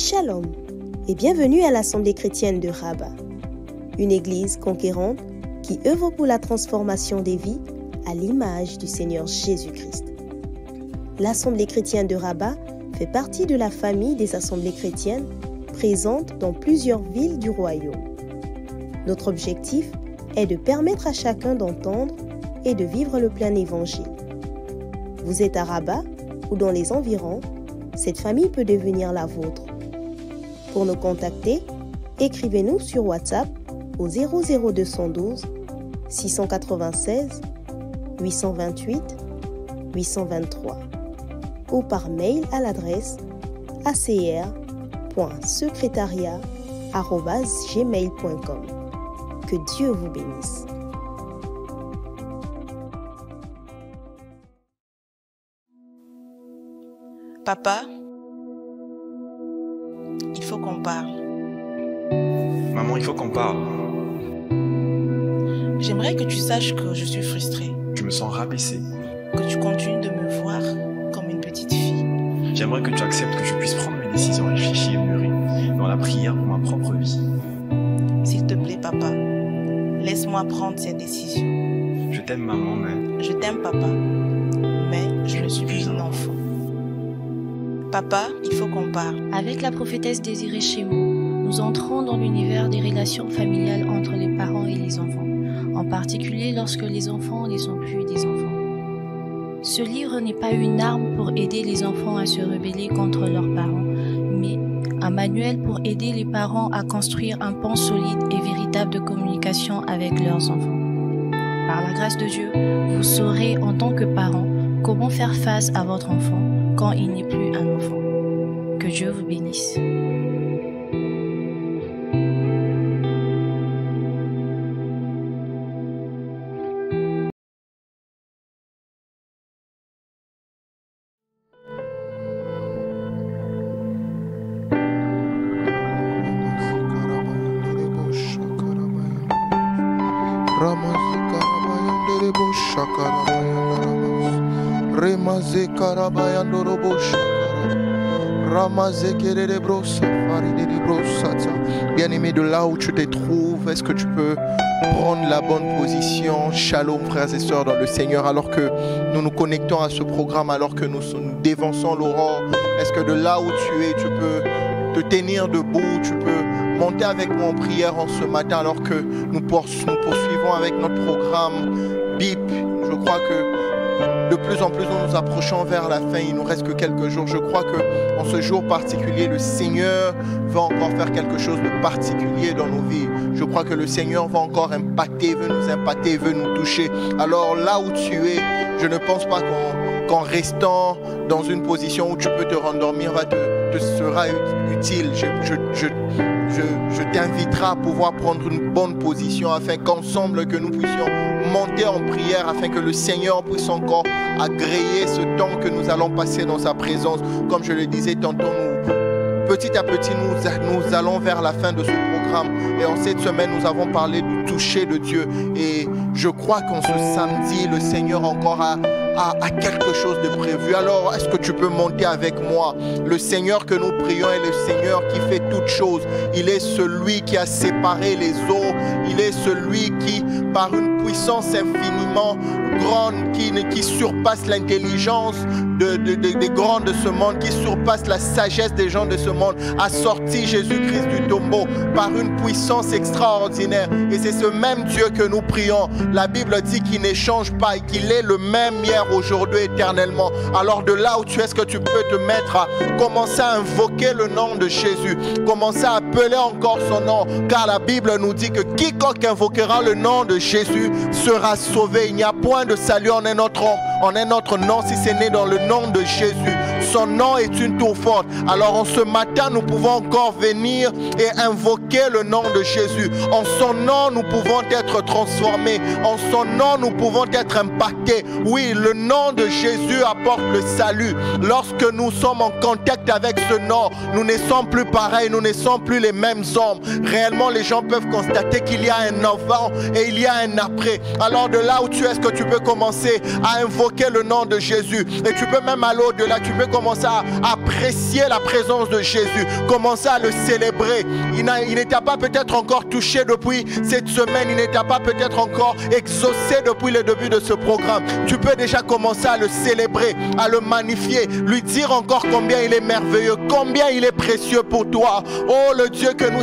Shalom et bienvenue à l'Assemblée chrétienne de Rabat, une église conquérante qui œuvre pour la transformation des vies à l'image du Seigneur Jésus-Christ. L'Assemblée chrétienne de Rabat fait partie de la famille des assemblées chrétiennes présentes dans plusieurs villes du royaume. Notre objectif est de permettre à chacun d'entendre et de vivre le plein évangile. Vous êtes à Rabat ou dans les environs, cette famille peut devenir la vôtre. Pour nous contacter, écrivez-nous sur WhatsApp au 00212 696 828 823 ou par mail à l'adresse acr.secretariat@gmail.com. Que Dieu vous bénisse. Papa, il faut qu'on parle. Maman, il faut qu'on parle. J'aimerais que tu saches que je suis frustrée. Je me sens rabaissé. Que tu continues de me voir comme une petite fille. J'aimerais que tu acceptes que je puisse prendre mes décisions réfléchies et mûries dans la prière pour ma propre vie. S'il te plaît, papa, laisse-moi prendre cette décision. Je t'aime, maman, mais... Je t'aime, papa, mais je ne suis plus un enfant. Papa, il faut qu'on parle. Avec la prophétesse Désirée Chémou, nous entrons dans l'univers des relations familiales entre les parents et les enfants, en particulier lorsque les enfants ne sont plus des enfants. Ce livre n'est pas une arme pour aider les enfants à se rebeller contre leurs parents, mais un manuel pour aider les parents à construire un pont solide et véritable de communication avec leurs enfants. Par la grâce de Dieu, vous saurez en tant que parent comment faire face à votre enfant quand il n'est plus un enfant. Que Dieu vous bénisse. Bien-aimé, de là où tu te trouves, est-ce que tu peux prendre la bonne position? Shalom, frères et sœurs dans le Seigneur, alors que nous nous connectons à ce programme, alors que nous dévançons l'aurore. Est-ce que de là où tu es, tu peux te tenir debout, tu peux monter avec moi en prière en ce matin, alors que nous poursuivons avec notre programme BIP. Je crois que de plus en plus, nous nous approchons vers la fin. Il nous reste que quelques jours. Je crois qu'en ce jour particulier, le Seigneur va encore faire quelque chose de particulier dans nos vies. Je crois que le Seigneur va encore impacter, veut nous impacter, veut nous toucher. Alors là où tu es, je ne pense pas qu'en restant dans une position où tu peux te rendormir te sera utile. Je t'inviterai à pouvoir prendre une bonne position afin qu'ensemble que nous puissions monter en prière, afin que le Seigneur puisse encore agréer ce temps que nous allons passer dans sa présence. Comme je le disais tantôt, petit à petit, nous allons vers la fin de ce programme. Et en cette semaine, nous avons parlé du toucher de Dieu. Et je crois qu'en ce samedi, le Seigneur encore a quelque chose de prévu. Alors, est-ce que tu peux monter avec moi? Le Seigneur que nous prions est le Seigneur qui fait toutes choses. Il est celui qui a séparé les eaux. Il est celui qui, par une puissance infiniment grande, qui surpasse l'intelligence des grands de ce monde, qui surpasse la sagesse des gens de ce monde, a sorti Jésus-Christ du tombeau par une puissance extraordinaire. Et c'est ce même Dieu que nous prions. La Bible dit qu'il n'échange pas et qu'il est le même hier, aujourd'hui, éternellement. Alors de là où tu es, est-ce que tu peux te mettre à commencer à invoquer le nom de Jésus, commencer à appeler encore son nom, car la Bible nous dit que quiconque invoquera le nom de Jésus sera sauvé. Il n'y a point de salut en un autre homme, en un autre nom, si ce n'est dans le nom de Jésus. Son nom est une tour forte. Alors en ce matin, nous pouvons encore venir et invoquer le nom de Jésus. En son nom, nous pouvons être transformés. En son nom, nous pouvons être impactés. Oui, le nom de Jésus apporte le salut. Lorsque nous sommes en contact avec ce nom, nous ne sommes plus pareils, nous ne sommes plus les mêmes hommes. Réellement, les gens peuvent constater qu'il y a un avant et il y a un après. Alors de là où tu es, est-ce que tu peux commencer à invoquer le nom de Jésus? Et tu peux même aller au-delà, tu peux commencer commencer à apprécier la présence de Jésus, commencer à le célébrer. Il n'était pas peut-être encore touché depuis cette semaine, il n'était pas peut-être encore exaucé depuis le début de ce programme. Tu peux déjà commencer à le célébrer, à le magnifier, lui dire encore combien il est merveilleux, combien il est précieux pour toi. Oh, le Dieu que nous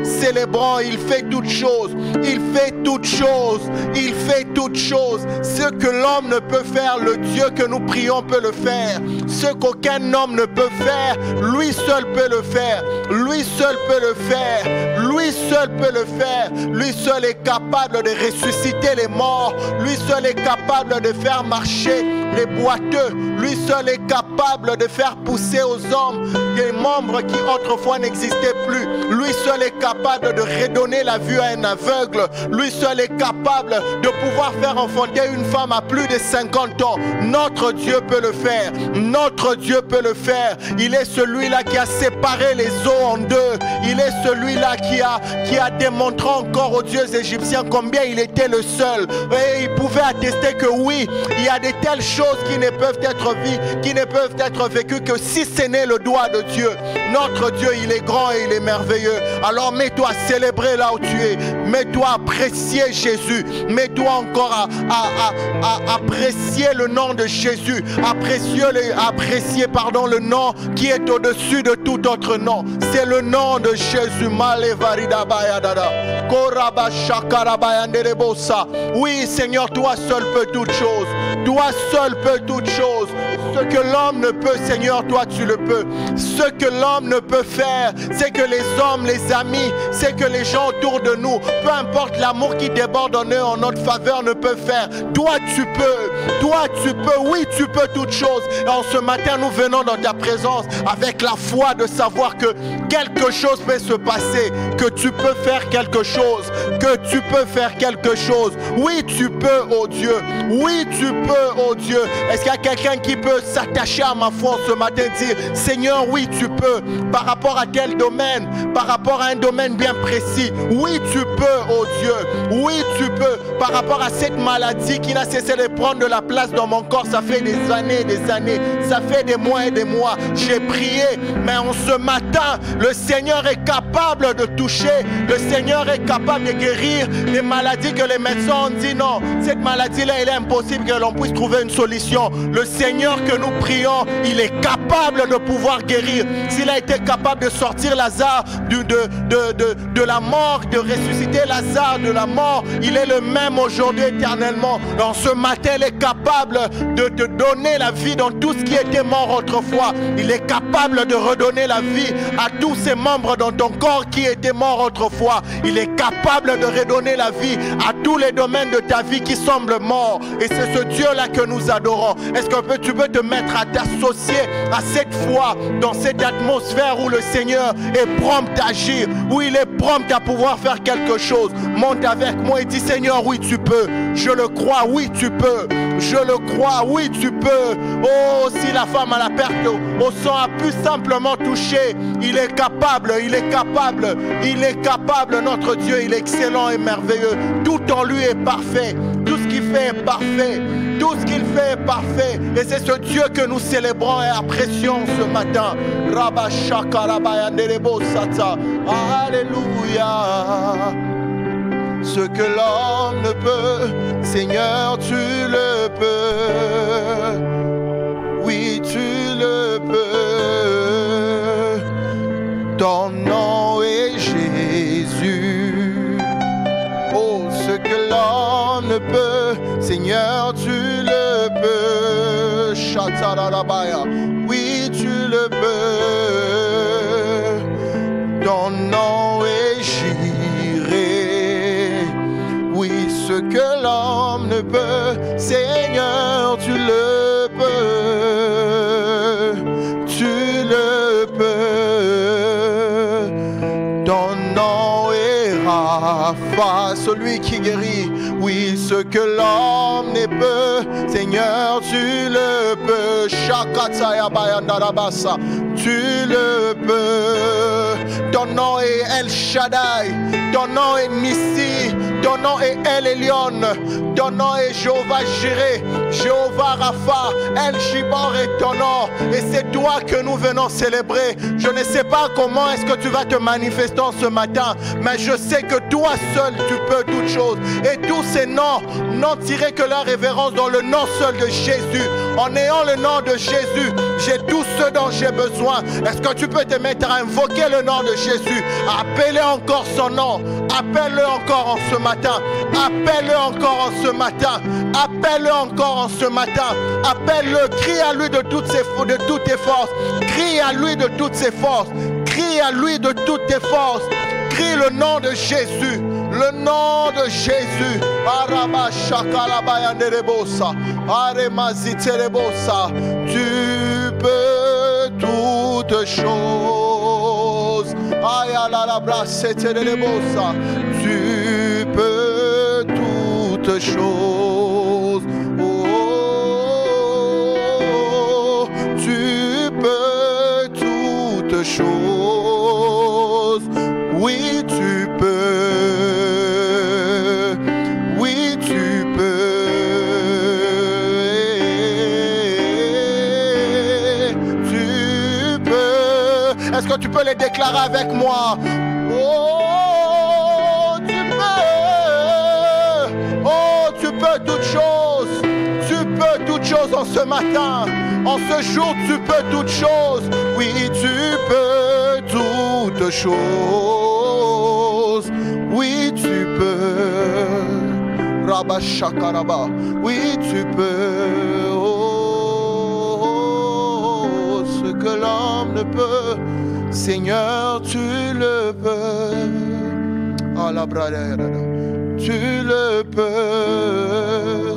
célébrons, il fait toutes choses, il fait toutes choses, il fait toutes choses. Ce que l'homme ne peut faire, le Dieu que nous prions peut le faire. Ce qu'aucun homme ne peut faire, lui seul peut le faire. Lui seul peut le faire. Lui seul peut le faire. Lui seul est capable de ressusciter les morts. Lui seul est capable de faire marcher les boiteux. Lui seul est capable de faire pousser aux hommes des membres qui autrefois n'existaient plus. Lui seul est capable de redonner la vue à un aveugle. Lui seul est capable de pouvoir faire enfanter une femme à plus de 50 ans. Notre Dieu peut le faire. Notre Dieu peut le faire. Il est celui-là qui a séparé les eaux en deux. Il est celui-là qui a démontré encore aux dieux égyptiens combien il était le seul. Et il pouvait attester que oui, il y a de telles choses qui ne peuvent être vécues que si ce n'est le doigt de Dieu. Notre Dieu, il est grand et il est merveilleux. Alors mets-toi à célébrer là où tu es. Mets-toi à apprécier Jésus. Mets-toi encore à apprécier le nom de Jésus. Apprécier le nom qui est au-dessus de tout autre nom. C'est le nom de Jésus. Oui, Seigneur, toi seul peux toutes choses. Toi seul peux toutes choses. Ce que l'homme ne peut, Seigneur, toi tu le peux. Ce que l'homme ne peut faire, c'est que les hommes, les amis, c'est que les gens autour de nous, peu importe l'amour qui déborde en eux en notre faveur, ne peut faire. Toi tu peux, oui tu peux toutes choses. Et en ce matin nous venons dans ta présence avec la foi de savoir que quelque chose peut se passer, que tu peux faire quelque chose, que tu peux faire quelque chose. Oui tu peux, oh Dieu, oui tu peux, oh Dieu. Est-ce qu'il y a quelqu'un qui peut s'attacher à ma foi ce matin, dire Seigneur, oui tu peux, par rapport à tel domaine, par rapport à un domaine bien précis, oui tu peux, oh Dieu, oui tu peux, par rapport à cette maladie qui n'a cessé de prendre de la place dans mon corps, ça fait des années, ça fait des mois et des mois, j'ai prié, mais en ce matin, le Seigneur est capable de toucher, le Seigneur est capable de guérir des maladies que les médecins ont dit non, cette maladie-là, il est impossible que l'on puisse trouver une solution. Le Seigneur que nous prions, il est capable de pouvoir guérir. S'il a été capable de sortir Lazare de la mort, de ressusciter Lazare de la mort, il est le même aujourd'hui éternellement. Dans ce matin, il est capable de te donner la vie dans tout ce qui était mort autrefois. Il est capable de redonner la vie à tous ces membres dans ton corps qui étaient morts autrefois. Il est capable de redonner la vie à tous les domaines de ta vie qui semblent morts. Et c'est ce Dieu-là que nous adorons. Est-ce que tu peux te mettre à t'associer à cette foi dans cette atmosphère où le Seigneur est prompt à agir, où il est prompt à pouvoir faire quelque chose? Monte avec moi et dis Seigneur, oui tu peux, je le crois, oui tu peux, je le crois, oui tu peux. Oh, si la femme à la perte au sang a pu simplement toucher, il est capable, il est capable, il est capable. Notre Dieu, il est excellent et merveilleux. Tout en lui est parfait, tout ce qu'il fait est parfait. Tout ce qu'il fait est parfait. Et c'est ce Dieu que nous célébrons et apprécions ce matin. Alléluia. Ce que l'homme ne peut, Seigneur, tu le peux. Oui, tu le peux. Ton nom est Jésus. Oh, ce que l'homme ne peut, Seigneur, tu le peux. Oui, tu le peux. Ton nom est Jireh. Oui, ce que l'homme ne peut, Seigneur, tu le peux. Tu le peux. Ton nom est Rapha, celui qui guérit. Oui, ce que l'homme ne peut, Seigneur, tu le peux. Tu le peux. Ton nom est El Shaddai. Ton nom est Nissi. Ton nom est El Elyon. Ton nom est Jéhovah Jireh, Jéhovah Rapha. El Shibor est ton nom. Et c'est toi que nous venons célébrer. Je ne sais pas comment est-ce que tu vas te manifester ce matin, mais je sais que toi seul tu peux toutes choses. Et tous ces noms n'ont tiré que leur révérence dans le nom seul de Jésus. En ayant le nom de Jésus, j'ai tout ce dont j'ai besoin. Est-ce que tu peux te mettre à invoquer le nom de Jésus? Appelle encore son nom. Appelle-le encore en ce matin. Appelle-le encore en ce matin. Appelle-le encore en ce matin. Appelle-le. Crie à lui de toutes tes forces. Crie à lui de toutes ses forces. Crie à lui de toutes tes forces. Crie le nom de Jésus. Le nom de Jésus. Tu peux toutes choses. Tu peux toutes choses. Oh, tu peux toutes choses. Oui, tu peux. Oui, tu peux. Tu peux. Est-ce que tu peux les déclarer avec moi? Oh, tu peux. Oh, tu peux toutes choses. Tu peux toutes choses en ce matin. En ce jour, tu peux toutes choses. Oui, tu peux toutes choses. Oui, tu peux. Rabba Shakaraba. Oui, tu peux. Oh, ce que l'homme ne peut, Seigneur, tu le peux. Ah, la tu le peux.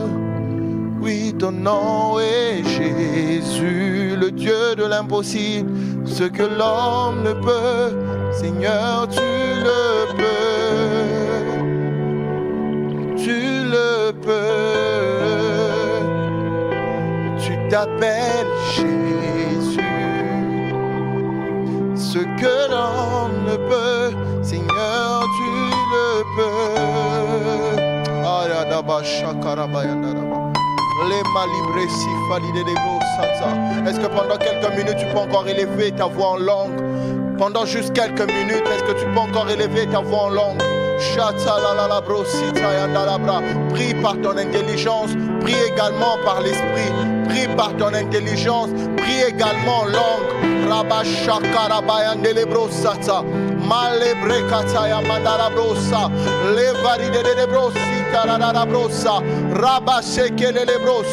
Oui, ton nom est Jésus, le Dieu de l'impossible. Ce que l'homme ne peut, Seigneur, tu le peux. Tu le peux. Tu t'appelles Jésus. Ce que l'homme ne peut, Seigneur, tu le peux. Est-ce que pendant quelques minutes tu peux encore élever ta voix en langue? Pendant juste quelques minutes, est-ce que tu peux encore élever ta voix en langue? Prie par ton intelligence, prie également par l'esprit, prie par ton intelligence, prie également en langue. Rabba Shakarabayandele Brosata, Malebre Kataya Mandala Brosa, Levaride de Brosi, Tarada Brosa, Rabba Sekele Lebros,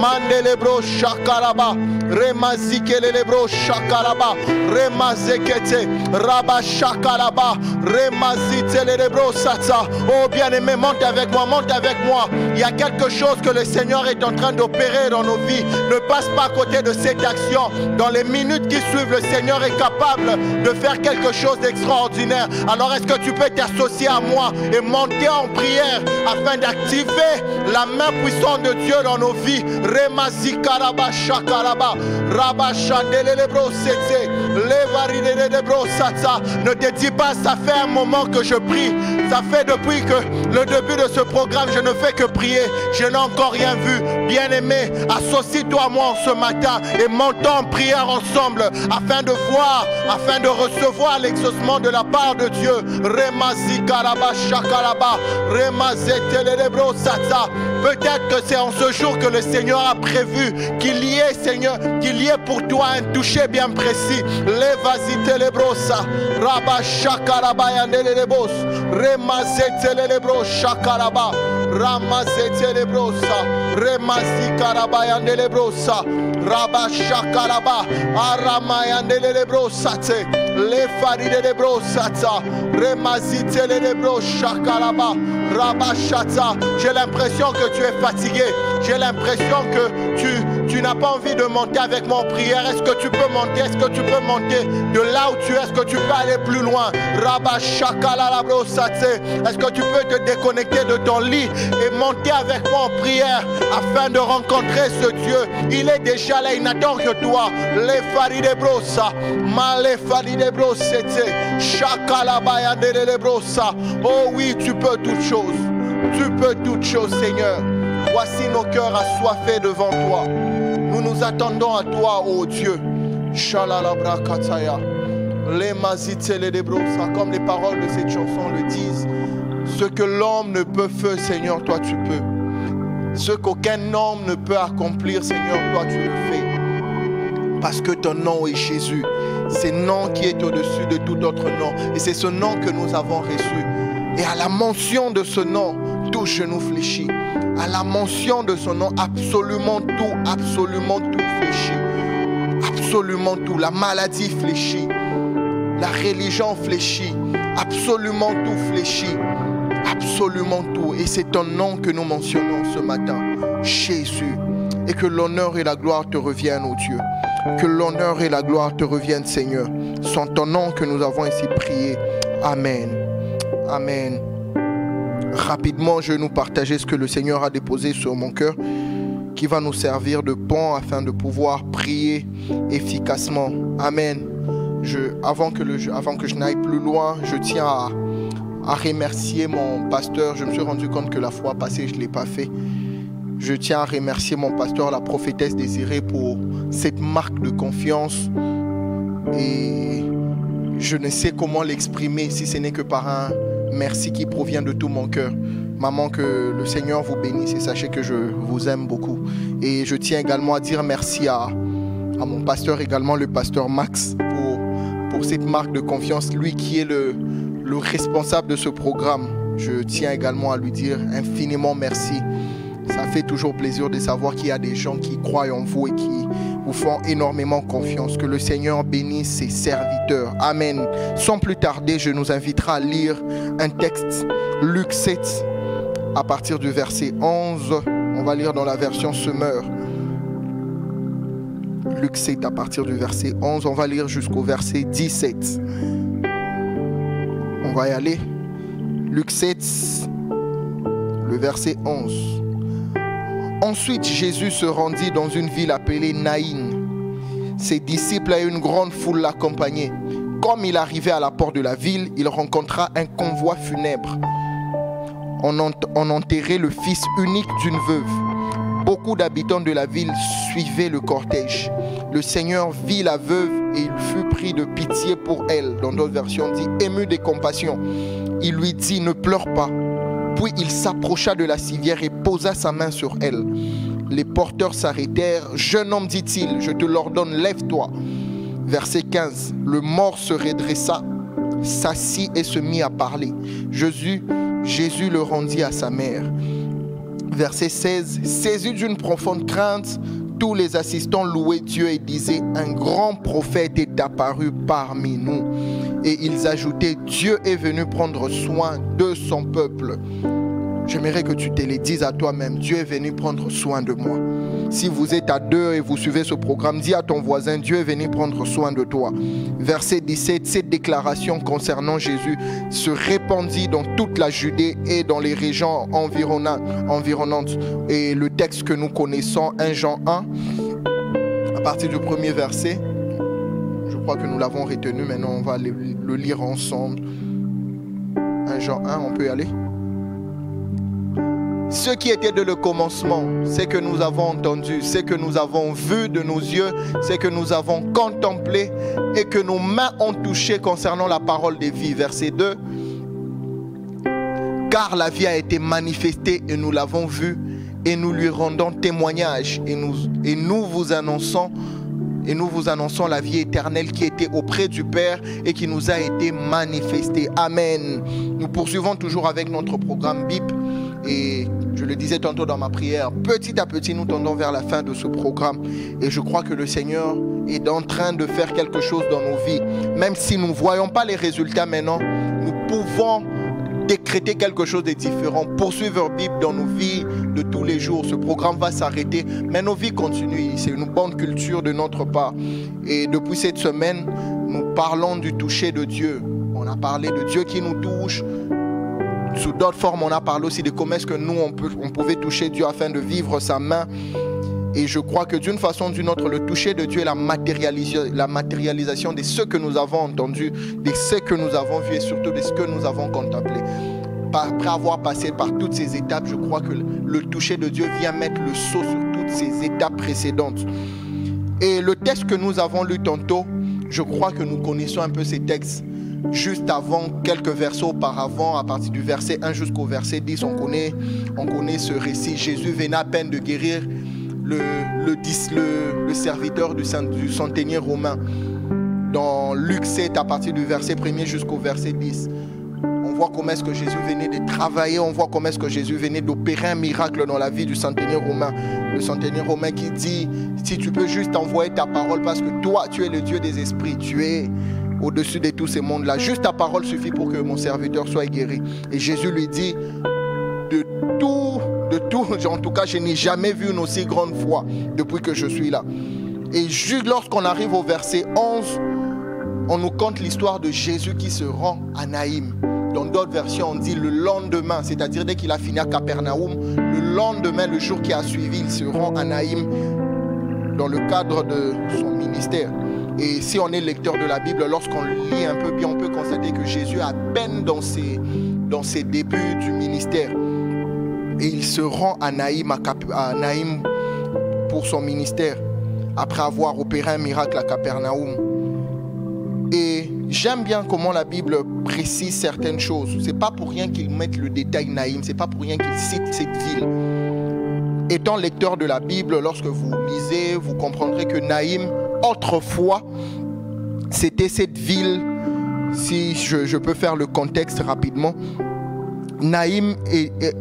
Mandele Bros Shakaraba, Remazikele Lebros Shakaraba, Remazekete, Rabba Shakaraba, Remazitele Lebrosata. Oh bien-aimé, monte avec moi, monte avec moi. Il y a quelque chose que le Seigneur est en train d'opérer dans nos vies. Ne passe pas à côté de cette action. Dans les minutes qui suivent, le Seigneur est capable de faire quelque chose d'extraordinaire. Alors est-ce que tu peux t'associer à moi et monter en prière afin d'activer la main puissante de Dieu dans nos vies? Remazikaraba shakaraba, rabashandelelebro sete, levaridelebro satsa. Ne te dis pas, ça fait un moment que je prie. Ça fait depuis que le début de ce programme, je ne fais que prier. Je n'ai encore rien vu. Bien-aimé, associe-toi à moi ce matin et montons en prière ensemble afin de voir, afin de recevoir l'exaucement de la part de Dieu. Remazikaraba shakaraba, remazetelelebro satsa. Peut-être que c'est en ce jour que le Seigneur a prévu qu'il y ait, Seigneur, qu'il y ait pour toi un toucher bien précis. Levazitelebrosa, Rabba Shakaraba yandelebos, Remazetelebro Shakaraba, Ramazetelebrosa, Remazikaraba yandelebrosa, Rabba Shakaraba, Arama yandelebrosa te, Lefaridelebrosata, Remazitelebro Shakaraba, Rabba Shata. J'ai l'impression que tu es fatigué. J'ai l'impression que Tu n'as pas envie de monter avec moi en prière. Est-ce que tu peux monter? Est-ce que tu peux monter de là où tu es? Est-ce que tu peux aller plus loin? Est-ce que tu peux te déconnecter de ton lit et monter avec moi en prière afin de rencontrer ce Dieu? Il est déjà là, il n'attend que toi. Les faride brossa, male faride brossete, chakalabaya de brossa. Oh oui, tu peux toutes choses. Tu peux toutes choses, Seigneur. Voici nos cœurs assoiffés devant toi. Nous nous attendons à toi, ô Dieu. Shalalabra kataya. Les mazitele de brossa, comme les paroles de cette chanson le disent. Ce que l'homme ne peut faire, Seigneur, toi tu peux. Ce qu'aucun homme ne peut accomplir, Seigneur, toi tu le fais. Parce que ton nom est Jésus. C'est le nom qui est au-dessus de tout autre nom. Et c'est ce nom que nous avons reçu. Et à la mention de ce nom, tout genou fléchit. À la mention de son nom, absolument tout fléchit. Absolument tout. La maladie fléchit. La religion fléchit. Absolument tout fléchit. Absolument tout. Et c'est ton nom que nous mentionnons ce matin. Jésus. Et que l'honneur et la gloire te reviennent, ô Dieu. Que l'honneur et la gloire te reviennent, Seigneur. C'est en ton nom que nous avons ainsi prié. Amen. Amen. Rapidement, je vais nous partager ce que le Seigneur a déposé sur mon cœur, qui va nous servir de pont afin de pouvoir prier efficacement. Amen. Avant que je n'aille plus loin, je tiens à remercier mon pasteur. Je me suis rendu compte que la fois passée, je ne l'ai pas fait. Je tiens à remercier mon pasteur, la prophétesse Désirée, pour cette marque de confiance. Et je ne sais comment l'exprimer si ce n'est que par un merci qui provient de tout mon cœur. Maman, que le Seigneur vous bénisse et sachez que je vous aime beaucoup. Et je tiens également à dire merci à mon pasteur également, le pasteur Max, pour cette marque de confiance. Lui qui est le responsable de ce programme. Je tiens également à lui dire infiniment merci. Ça fait toujours plaisir de savoir qu'il y a des gens qui croient en vous et qui vous font énormément confiance. Que le Seigneur bénisse ses serviteurs. Amen. Sans plus tarder, je nous inviterai à lire un texte, Luc 7, à partir du verset 11. On va lire dans la version Semeur. Luc 7 à partir du verset 11. On va lire jusqu'au verset 17. On va y aller. Luc 7, le verset 11. Ensuite, Jésus se rendit dans une ville appelée Naïn. Ses disciples et une grande foule l'accompagnaient. Comme il arrivait à la porte de la ville, il rencontra un convoi funèbre. On enterrait le fils unique d'une veuve. Beaucoup d'habitants de la ville suivaient le cortège. Le Seigneur vit la veuve et il fut pris de pitié pour elle. Dans d'autres versions, dit ému de compassion. Il lui dit, ne pleure pas. Puis il s'approcha de la civière et posa sa main sur elle. Les porteurs s'arrêtèrent. Jeune homme, dit-il, je te l'ordonne, lève-toi. Verset 15. Le mort se redressa, s'assit et se mit à parler. Jésus le rendit à sa mère. Verset 16. Saisi d'une profonde crainte, tous les assistants louaient Dieu et disaient, un grand prophète est apparu parmi nous. Et ils ajoutaient, Dieu est venu prendre soin de son peuple. J'aimerais que tu te le dises à toi-même, Dieu est venu prendre soin de moi. Si vous êtes à deux et vous suivez ce programme, dis à ton voisin, Dieu est venu prendre soin de toi. Verset 17, cette déclaration concernant Jésus se répandit dans toute la Judée et dans les régions environnantes. Et le texte que nous connaissons, 1 Jean 1, à partir du premier verset, je crois que nous l'avons retenu, maintenant on va le lire ensemble. 1 Jean 1, on peut y aller. Ce qui était de le commencement, c'est que nous avons entendu, c'est que nous avons vu de nos yeux, c'est que nous avons contemplé et que nos mains ont touché concernant la parole de vie. Verset 2. Car la vie a été manifestée et nous l'avons vue et nous lui rendons témoignage et nous vous annonçons la vie éternelle qui était auprès du Père et qui nous a été manifestée. Amen. Nous poursuivons toujours avec notre programme BIP. Et je le disais tantôt dans ma prière, petit à petit nous tendons vers la fin de ce programme. Et je crois que le Seigneur est en train de faire quelque chose dans nos vies. Même si nous ne voyons pas les résultats maintenant, nous pouvons décréter quelque chose de différent, poursuivre Bible dans nos vies de tous les jours. Ce programme va s'arrêter, mais nos vies continuent. C'est une bonne culture de notre part. Et depuis cette semaine, nous parlons du toucher de Dieu. On a parlé de Dieu qui nous touche. Sous d'autres formes, on a parlé aussi de comment est-ce que nous, on pouvait toucher Dieu afin de vivre sa main. Et je crois que d'une façon ou d'une autre, le toucher de Dieu est la matérialisation de ce que nous avons entendu, de ce que nous avons vu et surtout de ce que nous avons contemplé. Après avoir passé par toutes ces étapes, je crois que le toucher de Dieu vient mettre le sceau sur toutes ces étapes précédentes. Et le texte que nous avons lu tantôt, je crois que nous connaissons un peu ces textes. Juste avant, quelques versets auparavant, à partir du verset 1 jusqu'au verset 10, on connaît ce récit. Jésus venait à peine de guérir le serviteur du centenier romain. Dans Luc 7, à partir du verset 1er jusqu'au verset 10, on voit comment est-ce que Jésus venait de travailler, on voit comment est-ce que Jésus venait d'opérer un miracle dans la vie du centenier romain. Le centenier romain qui dit, si tu peux juste envoyer ta parole, parce que toi, tu es le Dieu des esprits, tu es au-dessus de tous ces mondes-là. Juste ta parole suffit pour que mon serviteur soit guéri. Et Jésus lui dit, de tout, en tout cas, je n'ai jamais vu une aussi grande foi depuis que je suis là. Et juste lorsqu'on arrive au verset 11, on nous conte l'histoire de Jésus qui se rend à Naïm. Dans d'autres versions, on dit le lendemain, c'est-à-dire dès qu'il a fini à Capernaum, le lendemain, le jour qui a suivi, il se rend à Naïm dans le cadre de son ministère. Et si on est lecteur de la Bible, lorsqu'on lit un peu bien, on peut constater que Jésus, à peine dans ses débuts du ministère, et il se rend à Naïm pour son ministère, après avoir opéré un miracle à Capernaum. Et j'aime bien comment la Bible précise certaines choses. C'est pas pour rien qu'il mette le détail Naïm, c'est pas pour rien qu'il cite cette ville. Étant lecteur de la Bible, lorsque vous lisez, vous comprendrez que Naïm, autrefois, c'était cette ville, si je peux faire le contexte rapidement, Naïm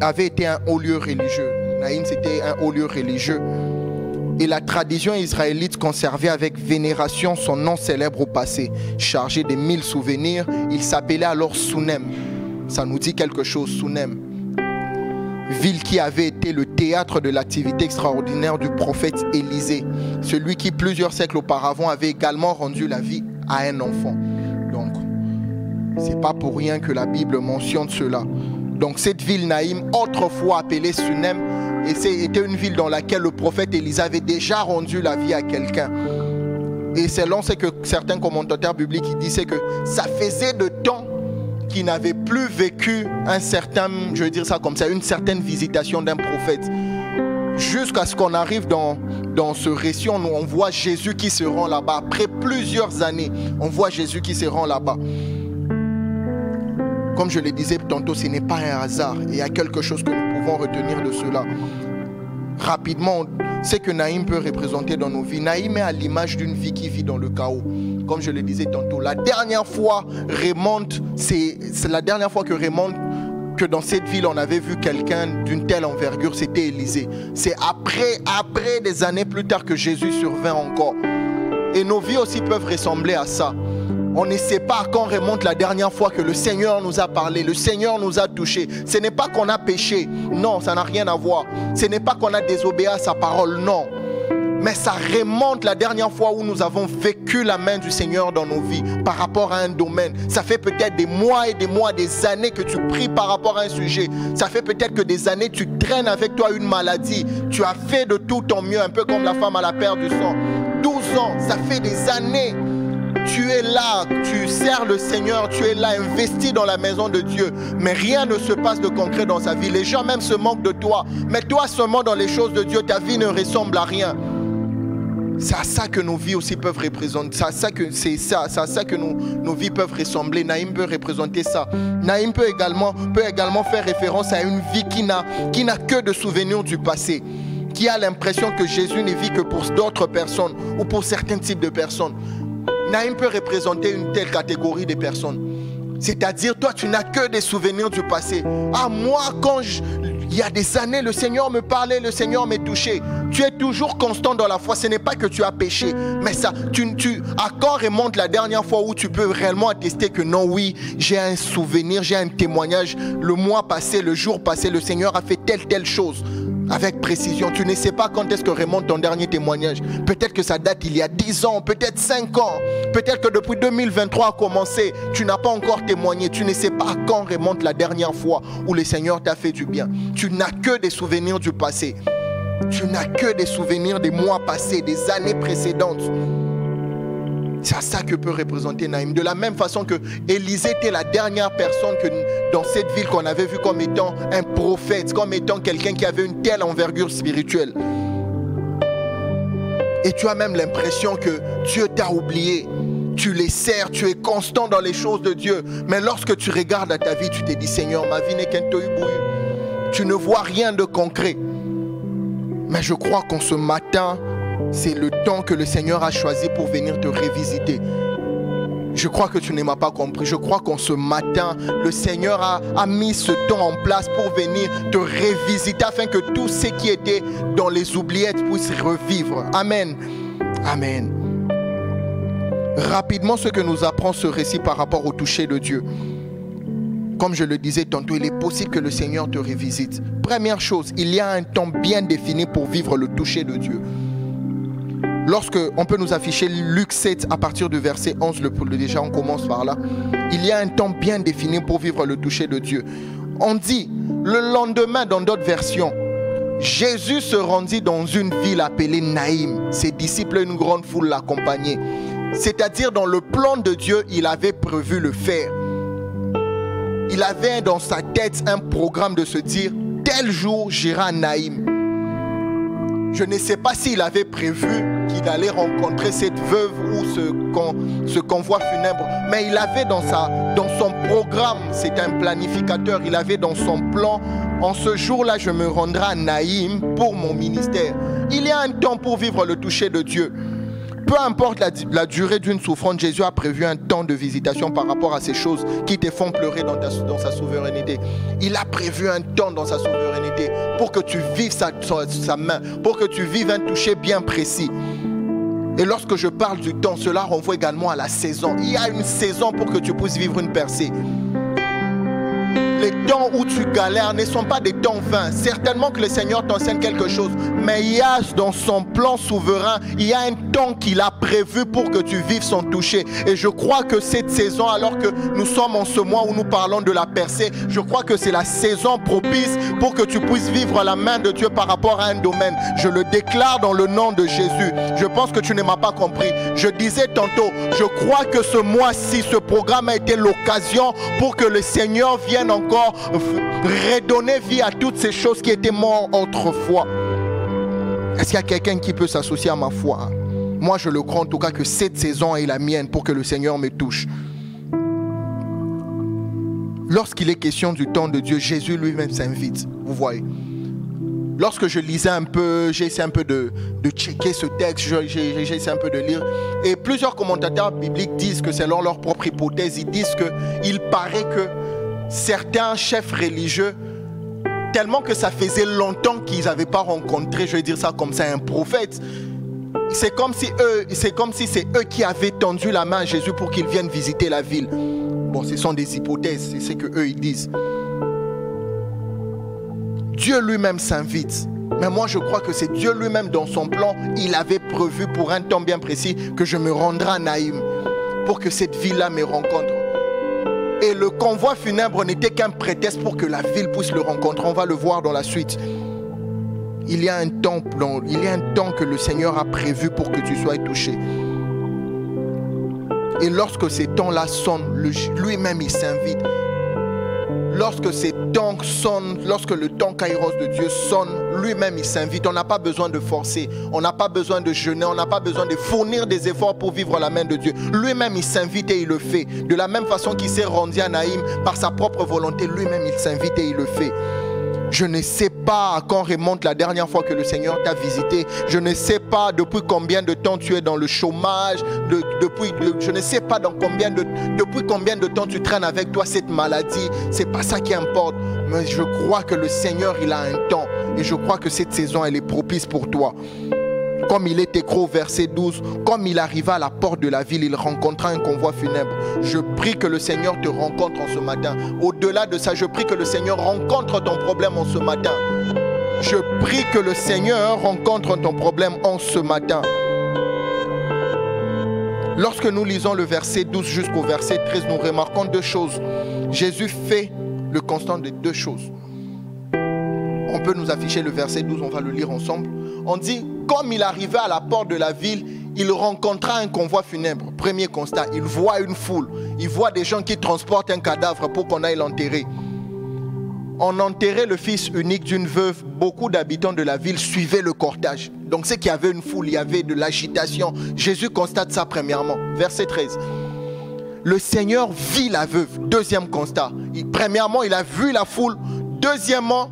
avait été un haut lieu religieux. Naïm, c'était un haut lieu religieux. Et la tradition israélite conservait avec vénération son nom célèbre au passé. Chargé de 1000 souvenirs, il s'appelait alors Sunem. Ça nous dit quelque chose, Sunem. Ville qui avait été le théâtre de l'activité extraordinaire du prophète Élisée, celui qui plusieurs siècles auparavant avait également rendu la vie à un enfant. Donc, c'est pas pour rien que la Bible mentionne cela. Donc cette ville Naïm, autrefois appelée Sunem, était une ville dans laquelle le prophète Élisée avait déjà rendu la vie à quelqu'un. Et selon ce que certains commentateurs bibliques disaient, que ça faisait de temps qu'il n'avait plus vécu un certain, je veux dire ça comme ça, une certaine visitation d'un prophète. Jusqu'à ce qu'on arrive dans ce récit, on voit Jésus qui se rend là-bas. Après plusieurs années, on voit Jésus qui se rend là-bas. Comme je le disais tantôt, ce n'est pas un hasard. Il y a quelque chose que nous pouvons retenir de cela. Rapidement, c'est que Naïm peut représenter dans nos vies. Naïm est à l'image d'une vie qui vit dans le chaos. Comme je le disais tantôt, la dernière fois remonte, c'est la dernière fois que dans cette ville on avait vu quelqu'un d'une telle envergure, c'était Élisée. C'est après des années plus tard que Jésus survint encore. Et nos vies aussi peuvent ressembler à ça. On ne sait pas quand remonte la dernière fois que le Seigneur nous a parlé, le Seigneur nous a touchés. Ce n'est pas qu'on a péché, non, ça n'a rien à voir. Ce n'est pas qu'on a désobéi à sa parole, non. Mais ça remonte la dernière fois où nous avons vécu la main du Seigneur dans nos vies par rapport à un domaine. Ça fait peut-être des mois et des mois, des années que tu pries par rapport à un sujet. Ça fait peut-être que des années tu traînes avec toi une maladie. Tu as fait de tout ton mieux, un peu comme la femme à la perte du sang. 12 ans, ça fait des années. Tu es là, tu sers le Seigneur, tu es là investi dans la maison de Dieu. Mais rien ne se passe de concret dans sa vie. Les gens même se moquent de toi. Mais toi seulement dans les choses de Dieu, ta vie ne ressemble à rien. C'est à ça que nos vies aussi peuvent représenter. C'est à ça que nos vies peuvent ressembler. Naïm peut représenter ça. Naïm peut également faire référence à une vie qui n'a que de souvenirs du passé. Qui a l'impression que Jésus ne vit que pour d'autres personnes ou pour certains types de personnes. Naïm peut représenter une telle catégorie de personnes. C'est-à-dire, toi, tu n'as que des souvenirs du passé. Ah, moi, il Il y a des années, le Seigneur me parlait, le Seigneur m'est touché. Tu es toujours constant dans la foi. Ce n'est pas que tu as péché, mais ça, à quand remonte la dernière fois où tu peux réellement attester que non, oui, j'ai un souvenir, j'ai un témoignage. Le mois passé, le jour passé, le Seigneur a fait telle chose. Avec précision, tu ne sais pas quand est-ce que remonte ton dernier témoignage. Peut-être que ça date il y a 10 ans, peut-être 5 ans. Peut-être que depuis 2023 a commencé, tu n'as pas encore témoigné. Tu ne sais pas quand remonte la dernière fois où le Seigneur t'a fait du bien. Tu n'as que des souvenirs du passé. Tu n'as que des souvenirs des mois passés, des années précédentes. C'est ça que peut représenter Naïm. De la même façon que Élisée était la dernière personne que dans cette ville qu'on avait vu comme étant un prophète, comme étant quelqu'un qui avait une telle envergure spirituelle. Et tu as même l'impression que Dieu t'a oublié. Tu les sers, tu es constant dans les choses de Dieu. Mais lorsque tu regardes à ta vie, tu te dis, Seigneur, ma vie n'est qu'un tohu-bohu. Tu ne vois rien de concret. Mais je crois qu'en ce matin, c'est le temps que le Seigneur a choisi pour venir te révisiter. Je crois que tu ne m'as pas compris. Je crois qu'en ce matin, le Seigneur a mis ce temps en place pour venir te révisiter afin que tout ce qui était dans les oubliettes puisse revivre. Amen. Amen. Rapidement, ce que nous apprend ce récit par rapport au toucher de Dieu. Comme je le disais tantôt, il est possible que le Seigneur te révisite. Première chose, il y a un temps bien défini pour vivre le toucher de Dieu. Lorsque on peut nous afficher Luc 7 à partir du verset 11, déjà on commence par là. Il y a un temps bien défini pour vivre le toucher de Dieu. On dit, le lendemain dans d'autres versions, Jésus se rendit dans une ville appelée Naïm. Ses disciples et une grande foule l'accompagnaient. C'est-à-dire dans le plan de Dieu, il avait prévu le faire. Il avait dans sa tête un programme de se dire, tel jour j'irai à Naïm. Je ne sais pas s'il avait prévu qu'il allait rencontrer cette veuve ou ce convoi funèbre, mais il avait dans son programme, c'est un planificateur, il avait dans son plan, en ce jour-là, je me rendrai à Naïm pour mon ministère. Il y a un temps pour vivre le toucher de Dieu. Peu importe la durée d'une souffrance, Jésus a prévu un temps de visitation par rapport à ces choses qui te font pleurer dans sa souveraineté. Il a prévu un temps dans sa souveraineté pour que tu vives sa main, pour que tu vives un toucher bien précis. Et lorsque je parle du temps, cela renvoie également à la saison. Il y a une saison pour que tu puisses vivre une percée. Les temps où tu galères ne sont pas des temps vains. Certainement que le Seigneur t'enseigne quelque chose, mais il y a dans son plan souverain, il y a un temps qu'il a prévu pour que tu vives son toucher. Et je crois que cette saison, alors que nous sommes en ce mois où nous parlons de la percée, je crois que c'est la saison propice pour que tu puisses vivre la main de Dieu par rapport à un domaine. Je le déclare dans le nom de Jésus. Je pense que tu ne m'as pas compris. Je disais tantôt, je crois que ce mois-ci, ce programme a été l'occasion pour que le Seigneur vienne encore redonner vie à toutes ces choses qui étaient mortes autrefois. Est-ce qu'il y a quelqu'un qui peut s'associer à ma foi? Moi je le crois en tout cas que cette saison est la mienne pour que le Seigneur me touche. Lorsqu'il est question du temps de Dieu, Jésus lui-même s'invite. Vous voyez, lorsque je lisais un peu, j'ai essayé un peu de checker ce texte, j'ai essayé un peu de lire, et plusieurs commentateurs bibliques disent que selon leur propre hypothèse, ils disent qu'il paraît que certains chefs religieux, tellement que ça faisait longtemps qu'ils n'avaient pas rencontré, je vais dire ça comme ça, un prophète, c'est comme si c'est eux qui avaient tendu la main à Jésus pour qu'il vienne visiter la ville. Bon, ce sont des hypothèses, c'est ce que eux ils disent. Dieu lui-même s'invite. Mais moi je crois que c'est Dieu lui-même dans son plan, il avait prévu pour un temps bien précis que je me rendrai à Naïm pour que cette ville-là me rencontre. Et le convoi funèbre n'était qu'un prétexte pour que la ville puisse le rencontrer. On va le voir dans la suite. Il y a un temps que le Seigneur a prévu pour que tu sois touché. Et lorsque ces temps-là sonnent, lui-même il s'invite. Lorsque ces temps sonnent, lorsque le temps kairos de Dieu sonne, lui-même il s'invite. On n'a pas besoin de forcer, on n'a pas besoin de jeûner, on n'a pas besoin de fournir des efforts pour vivre la main de Dieu. Lui-même il s'invite et il le fait. De la même façon qu'il s'est rendu à Naïm par sa propre volonté, lui-même il s'invite et il le fait. Je ne sais pas à quand remonte la dernière fois que le Seigneur t'a visité. Je ne sais pas depuis combien de temps tu es dans le chômage. Je ne sais pas depuis combien de temps tu traînes avec toi cette maladie. C'est pas ça qui importe. Mais je crois que le Seigneur, il a un temps. Et je crois que cette saison, elle est propice pour toi. Comme il est écrit au verset 12, comme il arriva à la porte de la ville, il rencontra un convoi funèbre. Je prie que le Seigneur te rencontre en ce matin. Au-delà de ça, je prie que le Seigneur rencontre ton problème en ce matin. Je prie que le Seigneur rencontre ton problème en ce matin. Lorsque nous lisons le verset 12 jusqu'au verset 13, nous remarquons deux choses. Jésus fait le constat de deux choses. On peut nous afficher le verset 12, on va le lire ensemble. On dit, comme il arrivait à la porte de la ville, il rencontra un convoi funèbre. Premier constat, il voit une foule. Il voit des gens qui transportent un cadavre pour qu'on aille l'enterrer. On enterrait le fils unique d'une veuve. Beaucoup d'habitants de la ville suivaient le cortège. Donc c'est qu'il y avait une foule, il y avait de l'agitation. Jésus constate ça premièrement. Verset 13. Le Seigneur vit la veuve. Deuxième constat. Premièrement, il a vu la foule. Deuxièmement,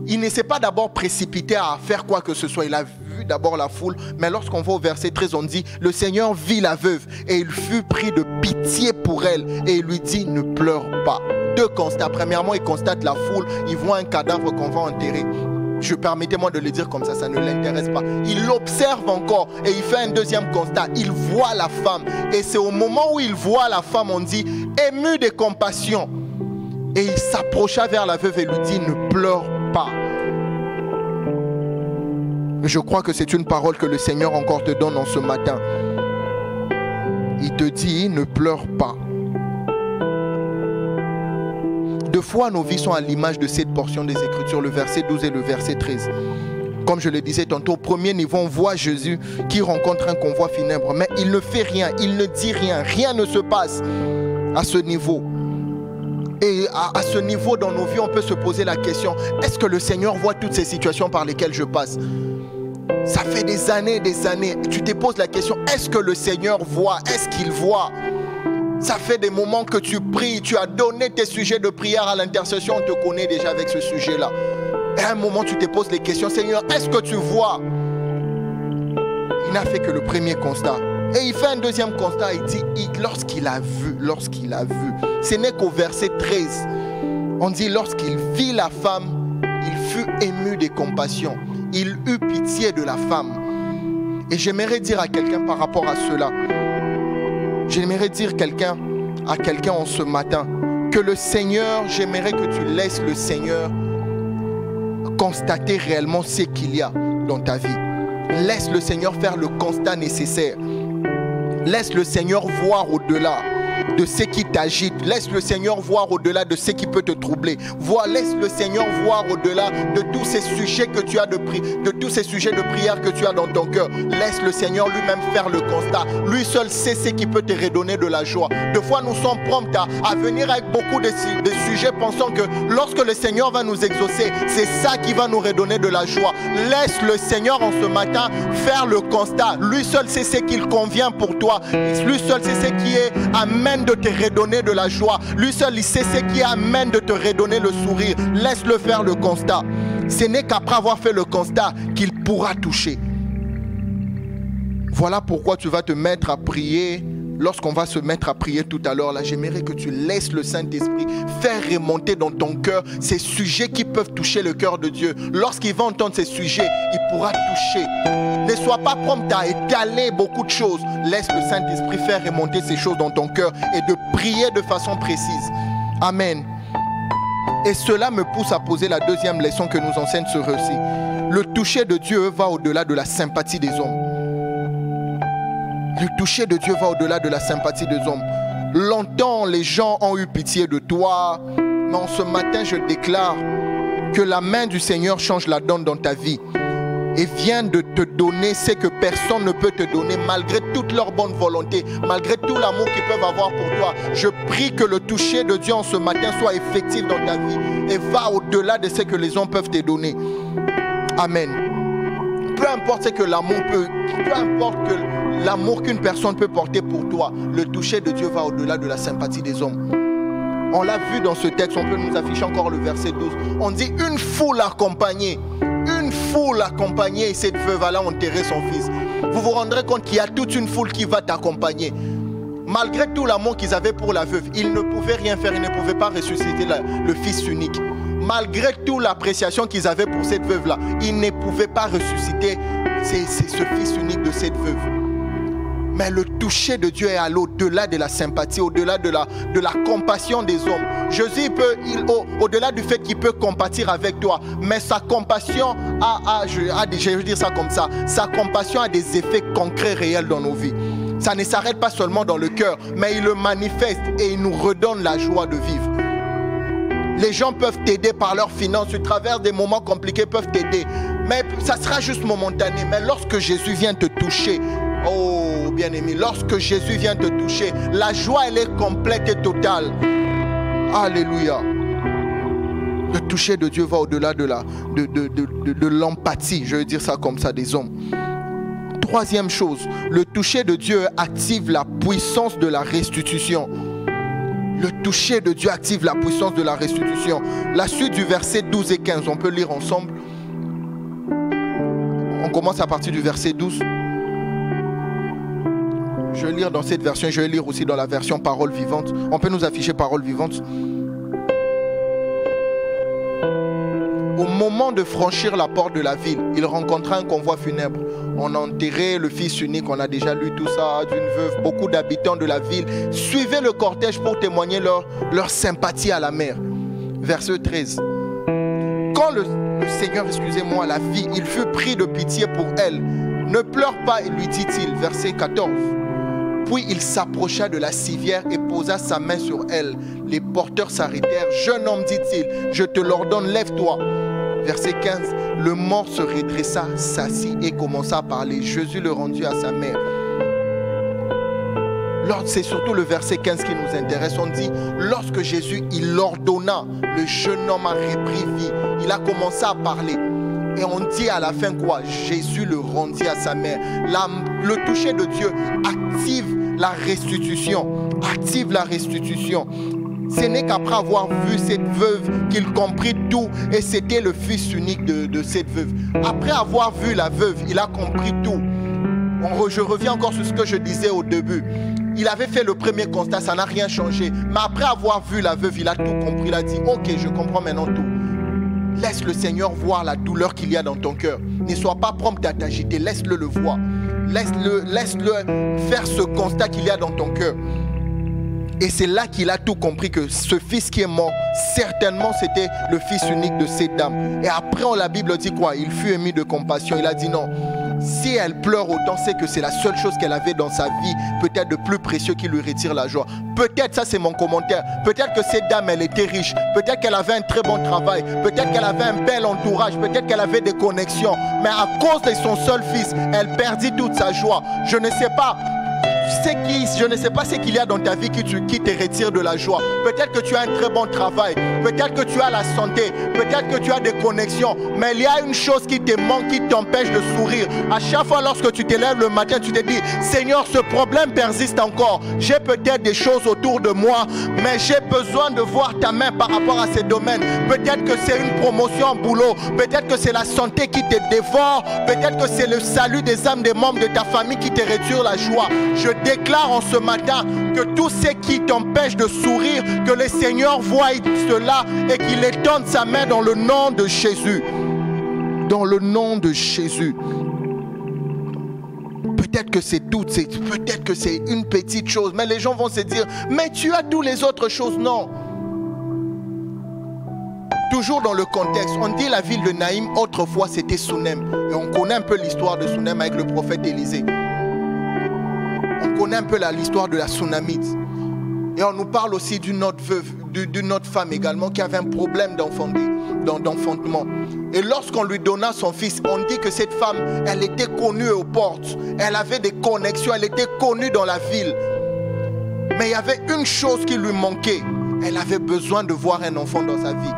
il ne s'est pas d'abord précipité à faire quoi que ce soit. Il a vu d'abord la foule. Mais lorsqu'on va au verset 13, on dit, le Seigneur vit la veuve et il fut pris de pitié pour elle. Et il lui dit, ne pleure pas. Deux constats. Premièrement, il constate la foule. Il voit un cadavre qu'on va enterrer. Permettez-moi de le dire comme ça ne l'intéresse pas. Il l'observe encore et il fait un deuxième constat. Il voit la femme. Et c'est au moment où il voit la femme, on dit, ému de compassion. Et il s'approcha vers la veuve et lui dit, ne pleure pas. Je crois que c'est une parole que le Seigneur encore te donne en ce matin. Il te dit, ne pleure pas. Deux fois, nos vies sont à l'image de cette portion des Écritures, le verset 12 et le verset 13. Comme je le disais tantôt, au premier niveau, on voit Jésus qui rencontre un convoi funèbre, mais il ne fait rien, il ne dit rien, rien ne se passe à ce niveau. Et à ce niveau dans nos vies, on peut se poser la question, est-ce que le Seigneur voit toutes ces situations par lesquelles je passe? Ça fait des années, tu te poses la question, est-ce que le Seigneur voit? Est-ce qu'il voit? Ça fait des moments que tu pries, tu as donné tes sujets de prière à l'intercession, on te connaît déjà avec ce sujet-là. Et à un moment, tu te poses les questions, Seigneur, est-ce que tu vois? Il n'a fait que le premier constat. Et il fait un deuxième constat, il dit, lorsqu'il a vu, ce n'est qu'au verset 13, on dit, lorsqu'il vit la femme, il fut ému de compassion. Il eut pitié de la femme. Et j'aimerais dire à quelqu'un par rapport à cela, j'aimerais dire à quelqu'un en ce matin, que le Seigneur, j'aimerais que tu laisses le Seigneur constater réellement ce qu'il y a dans ta vie. Laisse le Seigneur faire le constat nécessaire. Laisse le Seigneur voir au-delà de ce qui t'agite. Laisse le Seigneur voir au-delà de ce qui peut te troubler. Laisse le Seigneur voir au-delà de tous ces sujets que tu as de tous ces sujets de prière que tu as dans ton cœur. Laisse le Seigneur lui-même faire le constat. Lui seul sait ce qui peut te redonner de la joie. Des fois, nous sommes prompts à venir avec beaucoup de sujets pensant que lorsque le Seigneur va nous exaucer, c'est ça qui va nous redonner de la joie. Laisse le Seigneur en ce matin faire le constat. Lui seul sait ce qu'il convient pour toi. Lui seul sait ce qui est amène de te redonner de la joie. Lui seul, il sait ce qui amène de te redonner le sourire. Laisse-le faire le constat. Ce n'est qu'après avoir fait le constat qu'il pourra toucher. Voilà pourquoi tu vas te mettre à prier. Lorsqu'on va se mettre à prier tout à l'heure, là, j'aimerais que tu laisses le Saint-Esprit faire remonter dans ton cœur ces sujets qui peuvent toucher le cœur de Dieu. Lorsqu'il va entendre ces sujets, il pourra toucher. Ne sois pas prompt à étaler beaucoup de choses. Laisse le Saint-Esprit faire remonter ces choses dans ton cœur et de prier de façon précise. Amen. Et cela me pousse à poser la deuxième leçon que nous enseigne ce récit. Le toucher de Dieu va au-delà de la sympathie des hommes. Le toucher de Dieu va au-delà de la sympathie des hommes. Longtemps, les gens ont eu pitié de toi. Mais en ce matin, je déclare que la main du Seigneur change la donne dans ta vie. Et vient de te donner ce que personne ne peut te donner, malgré toute leur bonne volonté, malgré tout l'amour qu'ils peuvent avoir pour toi. Je prie que le toucher de Dieu en ce matin soit effectif dans ta vie et va au-delà de ce que les hommes peuvent te donner. Amen. Peu importe ce que l'amour peut, peu importe que l'amour qu'une personne peut porter pour toi, le toucher de Dieu va au-delà de la sympathie des hommes. On l'a vu dans ce texte, on peut nous afficher encore le verset 12. On dit une foule accompagnée. Une foule accompagnée, et cette veuve a enterré son fils. Vous vous rendrez compte qu'il y a toute une foule qui va t'accompagner. Malgré tout l'amour qu'ils avaient pour la veuve, ils ne pouvaient rien faire, ils ne pouvaient pas ressusciter le fils unique. Malgré toute l'appréciation qu'ils avaient pour cette veuve-là, ils ne pouvaient pas ressusciter ce fils unique de cette veuve. Mais le toucher de Dieu est à l'au-delà de la sympathie, au-delà de la compassion des hommes. Jésus au-delà du fait qu'il peut compatir avec toi, mais sa compassion je vais dire ça comme ça, sa compassion a des effets concrets, réels dans nos vies. Ça ne s'arrête pas seulement dans le cœur, mais il le manifeste et il nous redonne la joie de vivre. Les gens peuvent t'aider par leurs finances, tu traverses des moments compliqués, peuvent t'aider. Mais ça sera juste momentané. Mais lorsque Jésus vient te toucher, oh bien-aimé, lorsque Jésus vient te toucher, la joie elle est complète et totale. Alléluia. Le toucher de Dieu va au-delà de l'empathie, je veux dire ça comme ça, des hommes. Troisième chose, le toucher de Dieu active la puissance de la restitution. Le toucher de Dieu active la puissance de la restitution. La suite du verset 12 et 15, on peut lire ensemble. On commence à partir du verset 12. Je vais lire dans cette version, je vais lire aussi dans la version Parole vivante. On peut nous afficher Parole vivante. Au moment de franchir la porte de la ville, il rencontra un convoi funèbre. On a enterré le fils unique, on a déjà lu tout ça, d'une veuve. Beaucoup d'habitants de la ville suivaient le cortège pour témoigner leur sympathie à la mère. Verset 13. Quand le Seigneur, excusez-moi, la vit, il fut pris de pitié pour elle. Ne pleure pas, lui dit-il. Verset 14. Puis il s'approcha de la civière et posa sa main sur elle. Les porteurs s'arrêtèrent. Jeune homme, dit-il, je te l'ordonne, lève-toi. Verset 15, le mort se redressa, s'assit et commença à parler. Jésus le rendit à sa mère. C'est surtout le verset 15 qui nous intéresse. On dit, lorsque Jésus, il l'ordonna, le jeune homme a repris vie. Il a commencé à parler. Et on dit à la fin quoi? Jésus le rendit à sa mère. Le toucher de Dieu active la restitution. Active la restitution. Ce n'est qu'après avoir vu cette veuve qu'il comprit tout et c'était le fils unique de cette veuve. Après avoir vu la veuve, il a compris tout. Je reviens encore sur ce que je disais au début. Il avait fait le premier constat, ça n'a rien changé. Mais après avoir vu la veuve, il a tout compris. Il a dit, ok, je comprends maintenant tout. Laisse le Seigneur voir la douleur qu'il y a dans ton cœur. Ne sois pas prompt à t'agiter, laisse-le le voir. Laisse-le faire ce constat qu'il y a dans ton cœur. Et c'est là qu'il a tout compris, que ce fils qui est mort, certainement c'était le fils unique de cette dame. Et après, la Bible dit quoi? Il fut ému de compassion. Il a dit non. Si elle pleure autant, c'est que c'est la seule chose qu'elle avait dans sa vie, peut-être de plus précieux, qui lui retire la joie. Peut-être, ça c'est mon commentaire, peut-être que cette dame, elle était riche, peut-être qu'elle avait un très bon travail, peut-être qu'elle avait un bel entourage, peut-être qu'elle avait des connexions, mais à cause de son seul fils, elle perdit toute sa joie. Je ne sais pas ce qu'il y a dans ta vie qui te retire de la joie. Peut-être que tu as un très bon travail, peut-être que tu as la santé, peut-être que tu as des connexions, mais il y a une chose qui te manque, qui t'empêche de sourire. À chaque fois lorsque tu te lèves le matin, tu te dis, Seigneur, ce problème persiste encore. J'ai peut-être des choses autour de moi, mais j'ai besoin de voir ta main par rapport à ces domaines. Peut-être que c'est une promotion au boulot, peut-être que c'est la santé qui te dévore, peut-être que c'est le salut des âmes des membres de ta famille qui te retire la joie. Je déclare en ce matin que tout ce qui t'empêche de sourire, que le Seigneur voie cela et qu'il étende sa main dans le nom de Jésus. Dans le nom de Jésus. Peut-être que c'est tout, peut-être que c'est une petite chose, mais les gens vont se dire, mais tu as toutes les autres choses. Non. Toujours dans le contexte, on dit la ville de Naïm, autrefois c'était Sunem. Et on connaît un peu l'histoire de Sunem avec le prophète Élisée. On connaît un peu l'histoire de la Sunamite. Et on nous parle aussi d'une autre veuve, d'une autre femme également qui avait un problème d'enfantement. Et lorsqu'on lui donna son fils, on dit que cette femme, elle était connue aux portes. Elle avait des connexions, elle était connue dans la ville. Mais il y avait une chose qui lui manquait. Elle avait besoin de voir un enfant dans sa vie.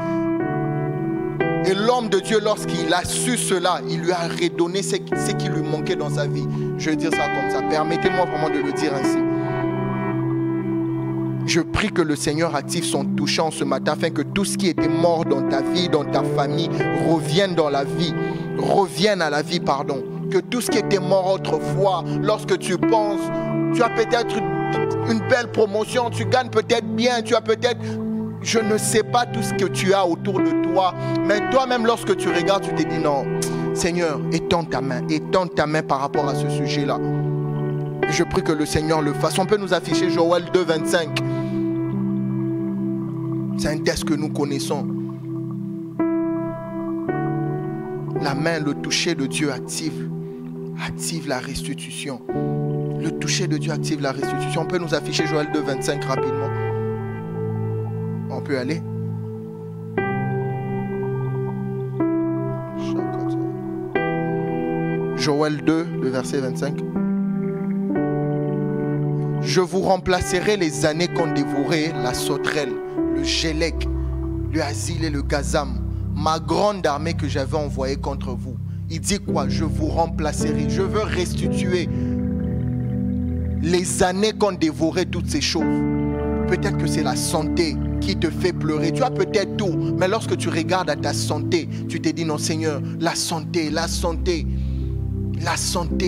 Et l'homme de Dieu, lorsqu'il a su cela, il lui a redonné ce qui lui manquait dans sa vie. Je vais dire ça comme ça. Permettez-moi vraiment de le dire ainsi. Je prie que le Seigneur active son touchant ce matin afin que tout ce qui était mort dans ta vie, dans ta famille, revienne dans la vie. Revienne à la vie, pardon. Que tout ce qui était mort autrefois, lorsque tu penses, tu as peut-être une belle promotion, tu gagnes peut-être bien, tu as peut-être, je ne sais pas tout ce que tu as autour de toi, mais toi-même lorsque tu regardes, tu te dis non, Seigneur, étends ta main par rapport à ce sujet-là. Je prie que le Seigneur le fasse. On peut nous afficher Joël 2, 25. C'est un texte que nous connaissons. La main, le toucher de Dieu active la restitution. Le toucher de Dieu active la restitution. On peut nous afficher Joël 2, 25 rapidement. On peut aller. Joël 2, le verset 25. Je vous remplacerai les années qu'ont dévoré la sauterelle, le gélec, le asile et le gazam, ma grande armée que j'avais envoyée contre vous. Il dit quoi? Je vous remplacerai. Je veux restituer les années qu'ont dévoré toutes ces choses. Peut-être que c'est la santé qui te fait pleurer. Tu as peut-être tout, mais lorsque tu regardes à ta santé, tu te dis non Seigneur, la santé,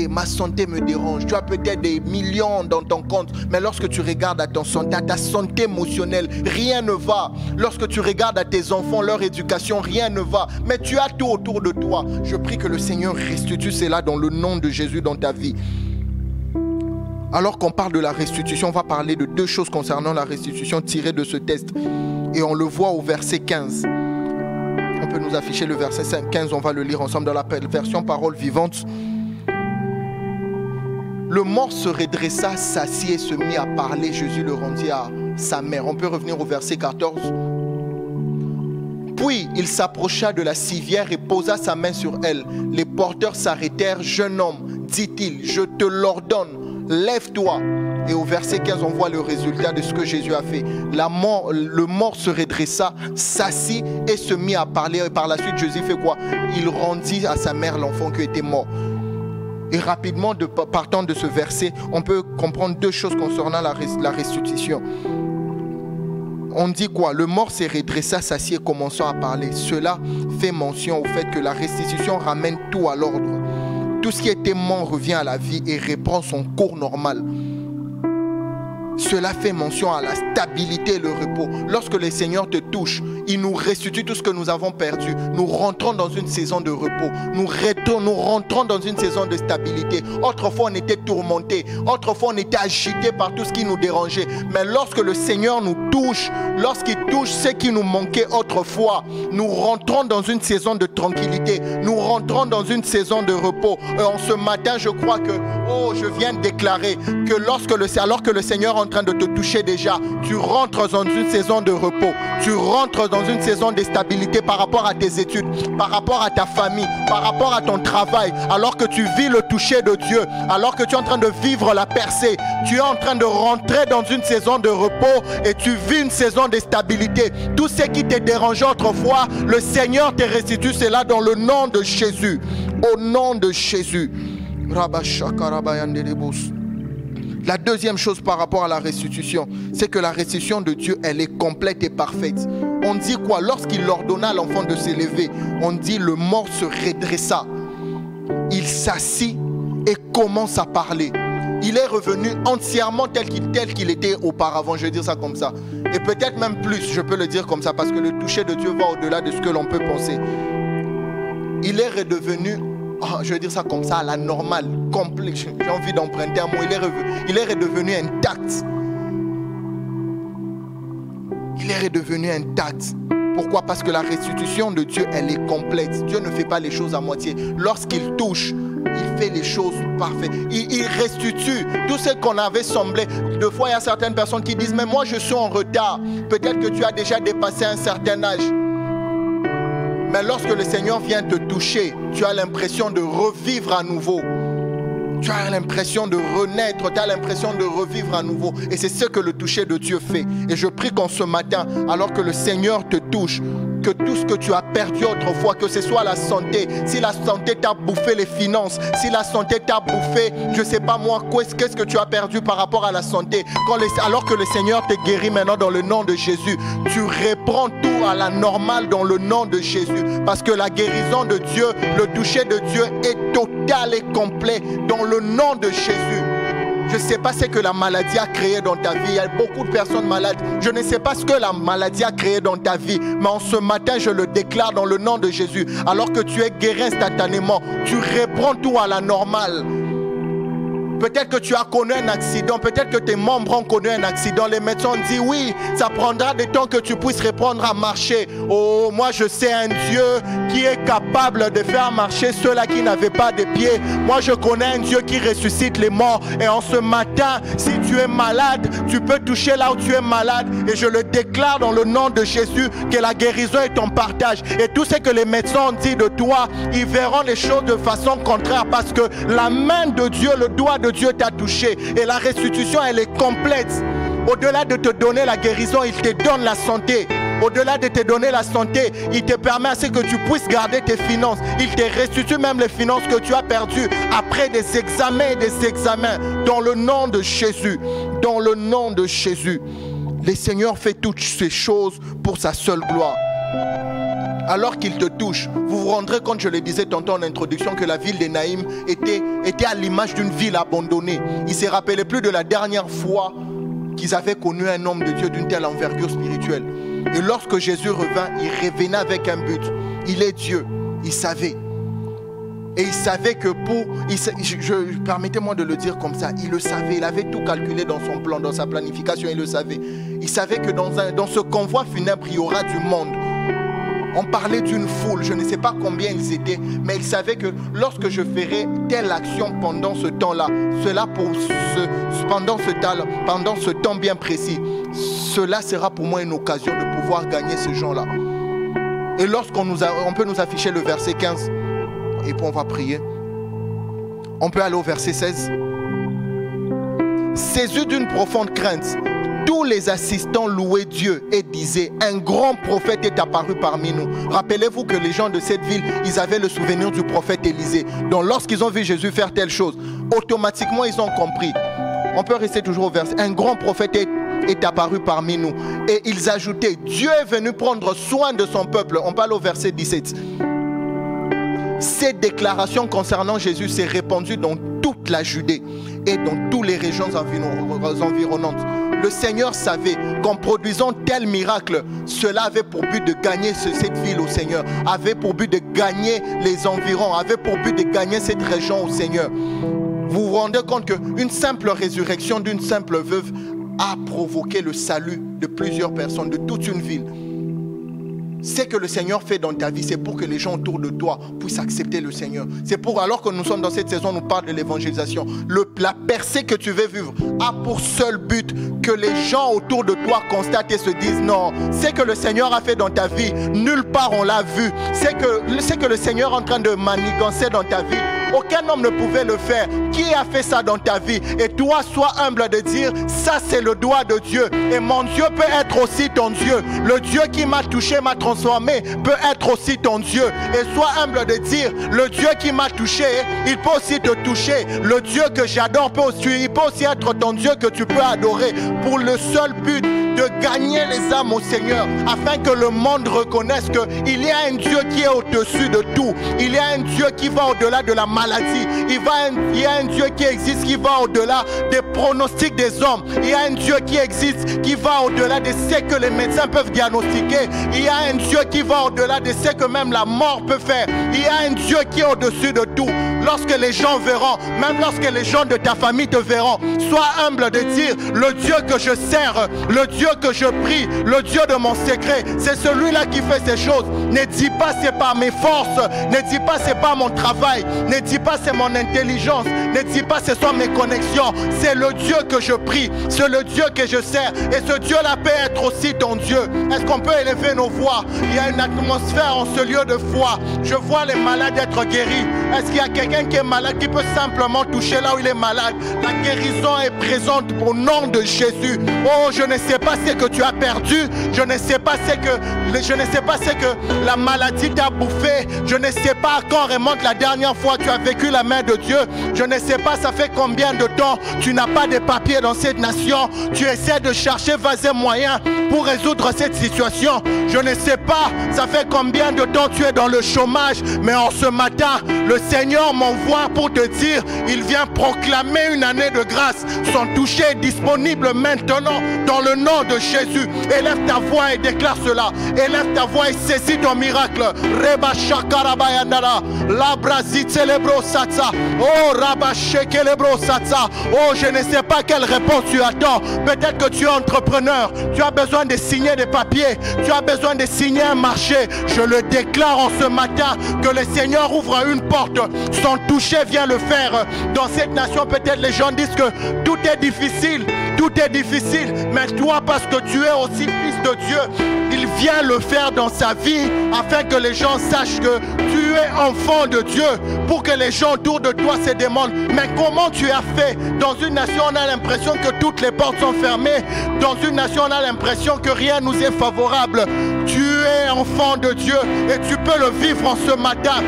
ma santé me dérange. Tu as peut-être des millions dans ton compte, mais lorsque tu regardes à ta santé émotionnelle, rien ne va. Lorsque tu regardes à tes enfants, leur éducation, rien ne va. Mais tu as tout autour de toi. Je prie que le Seigneur restitue cela dans le nom de Jésus dans ta vie. Alors qu'on parle de la restitution, on va parler de deux choses concernant la restitution tirées de ce texte. Et on le voit au verset 15. On peut nous afficher le verset 15, on va le lire ensemble dans la version parole vivante. Le mort se redressa, s'assit et se mit à parler. Jésus le rendit à sa mère. On peut revenir au verset 14. Puis il s'approcha de la civière et posa sa main sur elle. Les porteurs s'arrêtèrent. Jeune homme, dit-il, je te l'ordonne, lève-toi. Et au verset 15, on voit le résultat de ce que Jésus a fait. Le mort se redressa, s'assit et se mit à parler. Et par la suite, Jésus fait quoi? Il rendit à sa mère l'enfant qui était mort. Et rapidement, partant de ce verset, on peut comprendre deux choses concernant la restitution. On dit quoi? Le mort s'est redressé, s'assit et commençant à parler. Cela fait mention au fait que la restitution ramène tout à l'ordre. Tout ce qui était mort revient à la vie et reprend son cours normal. Cela fait mention à la stabilité et le repos. Lorsque le Seigneur te touche, il nous restitue tout ce que nous avons perdu. Nous rentrons dans une saison de repos. Nous rentrons dans une saison de stabilité. Autrefois, on était tourmentés. Autrefois, on était agités par tout ce qui nous dérangeait. Mais lorsque le Seigneur nous touche, lorsqu'il touche ce qui nous manquait autrefois, nous rentrons dans une saison de tranquillité. Nous rentrons dans une saison de repos. Et en ce matin, je crois que, je viens de déclarer que alors que le Seigneur est en train de te toucher déjà, tu rentres dans une saison de repos. Tu rentres dans une saison de stabilité par rapport à tes études, par rapport à ta famille, par rapport à ton travail. Alors que tu vis le toucher de Dieu, alors que tu es en train de vivre la percée, tu es en train de rentrer dans une saison de repos et tu vis une saison de stabilité. Tout ce qui te dérangeait autrefois, le Seigneur te restitue cela dans le nom de Jésus. Au nom de Jésus. La deuxième chose par rapport à la restitution, c'est que la restitution de Dieu, elle est complète et parfaite. On dit quoi? Lorsqu'il ordonna à l'enfant de s'élever, on dit le mort se redressa. Il s'assit et commence à parler. Il est revenu entièrement tel qu'il était auparavant, je vais dire ça comme ça. Et peut-être même plus, je peux le dire comme ça, parce que le toucher de Dieu va au-delà de ce que l'on peut penser. Il est redevenu, je vais dire ça comme ça, à la normale, complet. J'ai envie d'emprunter un mot. Il est redevenu intact. Il est redevenu intact. Pourquoi? Parce que la restitution de Dieu, elle est complète. Dieu ne fait pas les choses à moitié. Lorsqu'il touche, il fait les choses parfaites. Il restitue tout ce qu'on avait semblé. Des fois, il y a certaines personnes qui disent, mais moi, je suis en retard. Peut-être que tu as déjà dépassé un certain âge. Mais lorsque le Seigneur vient te toucher, tu as l'impression de revivre à nouveau. Tu as l'impression de renaître, tu as l'impression de revivre à nouveau. Et c'est ce que le toucher de Dieu fait. Et je prie qu'en ce matin, alors que le Seigneur te touche, que tout ce que tu as perdu autrefois, que ce soit la santé, si la santé t'a bouffé les finances, si la santé t'a bouffé, je ne sais pas moi, qu'est-ce que tu as perdu par rapport à la santé, alors que le Seigneur te guérit maintenant dans le nom de Jésus, tu reprends tout à la normale dans le nom de Jésus, parce que la guérison de Dieu, le toucher de Dieu est total et complet dans le nom de Jésus. Je ne sais pas ce que la maladie a créé dans ta vie. Il y a beaucoup de personnes malades. Je ne sais pas ce que la maladie a créé dans ta vie. Mais en ce matin, je le déclare dans le nom de Jésus. Alors que tu es guéri instantanément, tu reprends tout à la normale. Peut-être que tu as connu un accident, peut-être que tes membres ont connu un accident. Les médecins ont dit oui, ça prendra du temps que tu puisses reprendre à marcher. Oh, moi je sais un Dieu qui est capable de faire marcher ceux-là qui n'avaient pas de pieds. Moi je connais un Dieu qui ressuscite les morts. Et en ce matin, si tu es malade, tu peux toucher là où tu es malade. Et je le déclare dans le nom de Jésus que la guérison est ton partage. Et tout ce que les médecins ont dit de toi, ils verront les choses de façon contraire parce que la main de Dieu, le doigt de Dieu t'a touché et la restitution elle est complète. Au-delà de te donner la guérison, il te donne la santé. Au-delà de te donner la santé, il te permet à ce que tu puisses garder tes finances. Il te restitue même les finances que tu as perdues après des examens et des examens. Dans le nom de Jésus, dans le nom de Jésus, le Seigneur fait toutes ces choses pour sa seule gloire. Alors qu'il te touche, vous vous rendrez compte, je le disais tantôt en introduction, que la ville de Naïm était à l'image d'une ville abandonnée. Ils ne se rappelaient plus de la dernière fois qu'ils avaient connu un homme de Dieu d'une telle envergure spirituelle. Et lorsque Jésus revint, il revenait avec un but. Il est Dieu, il savait. Et il savait que permettez-moi de le dire comme ça, il le savait, il avait tout calculé dans son plan, dans sa planification, il le savait. Il savait que dans ce convoi funèbre, il y aura du monde. On parlait d'une foule, je ne sais pas combien ils étaient, mais il savait que lorsque je ferai telle action pendant ce temps-là, pendant ce temps bien précis, cela sera pour moi une occasion de pouvoir gagner ces gens-là. Et lorsqu'on peut nous afficher le verset 15, et puis on va prier. On peut aller au verset 16. Saisis d'une profonde crainte, tous les assistants louaient Dieu et disaient, un grand prophète est apparu parmi nous. Rappelez-vous que les gens de cette ville, ils avaient le souvenir du prophète Élisée. Donc lorsqu'ils ont vu Jésus faire telle chose, automatiquement ils ont compris. On peut rester toujours au verset. Un grand prophète est apparu parmi nous. Et ils ajoutaient, Dieu est venu prendre soin de son peuple. On parle au verset 17. Cette déclaration concernant Jésus s'est répandue dans toute la Judée et dans toutes les régions environnantes. Le Seigneur savait qu'en produisant tel miracle, cela avait pour but de gagner cette ville au Seigneur, avait pour but de gagner les environs, avait pour but de gagner cette région au Seigneur. Vous vous rendez compte qu'une simple résurrection d'une simple veuve a provoqué le salut de plusieurs personnes, de toute une ville. Ce que le Seigneur fait dans ta vie, c'est pour que les gens autour de toi puissent accepter le Seigneur. C'est pour, alors que nous sommes dans cette saison, on nous parle de l'évangélisation. La percée que tu veux vivre a pour seul but que les gens autour de toi constatent et se disent non, ce que le Seigneur a fait dans ta vie, nulle part on l'a vu. C'est que le Seigneur est en train de manigancer dans ta vie. Aucun homme ne pouvait le faire. Qui a fait ça dans ta vie? Et toi, sois humble de dire, ça c'est le doigt de Dieu. Et mon Dieu peut être aussi ton Dieu. Le Dieu qui m'a touché, m'a transformé, peut être aussi ton Dieu. Et sois humble de dire, le Dieu qui m'a touché, il peut aussi te toucher. Le Dieu que j'adore il peut aussi être ton Dieu que tu peux adorer. Pour le seul but de gagner les âmes au Seigneur, afin que le monde reconnaisse qu'il y a un Dieu qui est au-dessus de tout. Il y a un Dieu qui va au-delà de la maladie. Il y a un Dieu qui existe qui va au-delà des pronostics des hommes. Il y a un Dieu qui existe qui va au-delà de ce que les médecins peuvent diagnostiquer. Il y a un Dieu qui va au-delà de ce que même la mort peut faire. Il y a un Dieu qui est au-dessus de tout. Lorsque les gens verront, même lorsque les gens de ta famille te verront, sois humble de dire, le Dieu que je sers, le Dieu que je prie, le Dieu de mon secret, c'est celui-là qui fait ces choses. Ne dis pas c'est par mes forces, ne dis pas c'est par mon travail, ne dis pas c'est mon intelligence, ne dis pas ce sont mes connexions. C'est le Dieu que je prie, c'est le Dieu que je sers. Et ce Dieu-là peut être aussi ton Dieu. Est-ce qu'on peut élever nos voix? Il y a une atmosphère en ce lieu de foi. Je vois les malades être guéris. Est-ce qu'il y a quelqu'un qui est malade qui peut simplement toucher là où il est malade? La guérison est présente au nom de Jésus. Oh, je ne sais pas ce que tu as perdu. Je ne sais pas ce que la maladie t'a bouffé. Je ne sais pas à quand remonte la dernière fois que tu as vécu la main de Dieu. Je ne sais pas ça fait combien de temps tu n'as pas de papiers dans cette nation. Tu essaies de chercher vases moyens pour résoudre cette situation. Je ne sais pas ça fait combien de temps tu es dans le chômage. Mais en ce matin, le Seigneur m'envoie pour te dire, il vient proclamer une année de grâce. Son toucher est disponible maintenant dans le nom de Jésus. Élève ta voix et déclare cela. Élève ta voix et saisis ton miracle. Reba shakarabayandara, la brazi célébro satsa. Oh raba shekelebro satsa. Oh, je ne sais pas quelle réponse tu attends. Peut-être que tu es entrepreneur. Tu as besoin de signer des papiers. Tu as besoin de signer un marché. Je le déclare en ce matin que le Seigneur ouvre une porte. Son toucher vient le faire. Dans cette nation, peut-être les gens disent que tout est difficile. Tout est difficile. Mais toi, parce que tu es aussi fils de Dieu, il vient le faire dans sa vie afin que les gens sachent que tu es enfant de Dieu. Pour que les gens autour de toi se demandent, mais comment tu as fait? Dans une nation, on a l'impression que toutes les portes sont fermées. Dans une nation, on a l'impression que rien nous est favorable. Tu es enfant de Dieu et tu peux le vivre en ce matin.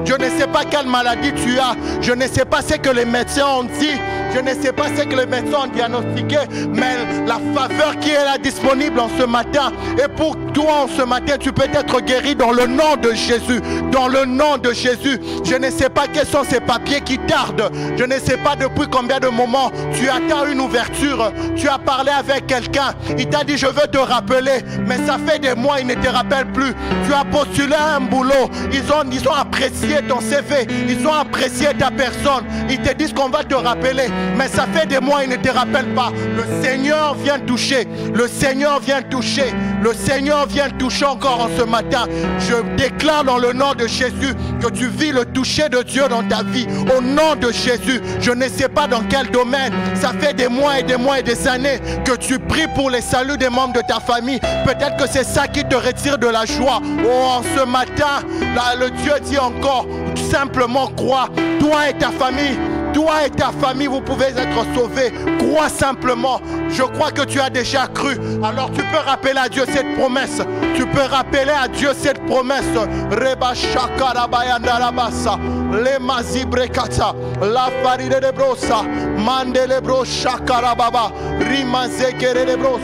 Je ne sais pas quelle maladie tu as. Je ne sais pas ce que les médecins ont dit. Je ne sais pas ce que les médecins ont diagnostiqué. Mais la faveur qui est là disponible en ce matin. Et pour toi en ce matin, tu peux être guéri dans le nom de Jésus. Dans le nom de Jésus. Je ne sais pas quels sont ces papiers qui tardent. Je ne sais pas depuis combien de moments tu attends une ouverture. Tu as parlé avec quelqu'un. Il t'a dit je veux te rappeler. Mais ça fait des mois, il ne te rappelle plus. Tu as postulé un boulot. Ils ont apprécié ton CV. Ils ont apprécié ta personne. Ils te disent qu'on va te rappeler. Mais ça fait des mois, il ne te rappelle pas. Le Seigneur vient toucher. Le Seigneur vient toucher. Le Seigneur vient toucher encore en ce matin. Je déclare dans le nom de Jésus que tu vis le toucher de Dieu dans ta vie. Au nom de Jésus, je ne sais pas dans quel domaine. Ça fait des mois et des mois et des années que tu pries pour les saluts des membres de ta famille. Peut-être que c'est ça qui te retire de la joie. Oh, en ce matin, là, le Dieu dit encore, simplement crois, toi et ta famille. Toi et ta famille, vous pouvez être sauvés. Crois simplement. Je crois que tu as déjà cru. Alors tu peux rappeler à Dieu cette promesse. Tu peux rappeler à Dieu cette promesse. Reba shakarabayandarabasa. Le mazibrekata. La faride de brosa. Mandele bro shakarababa. Rimazekere de bros.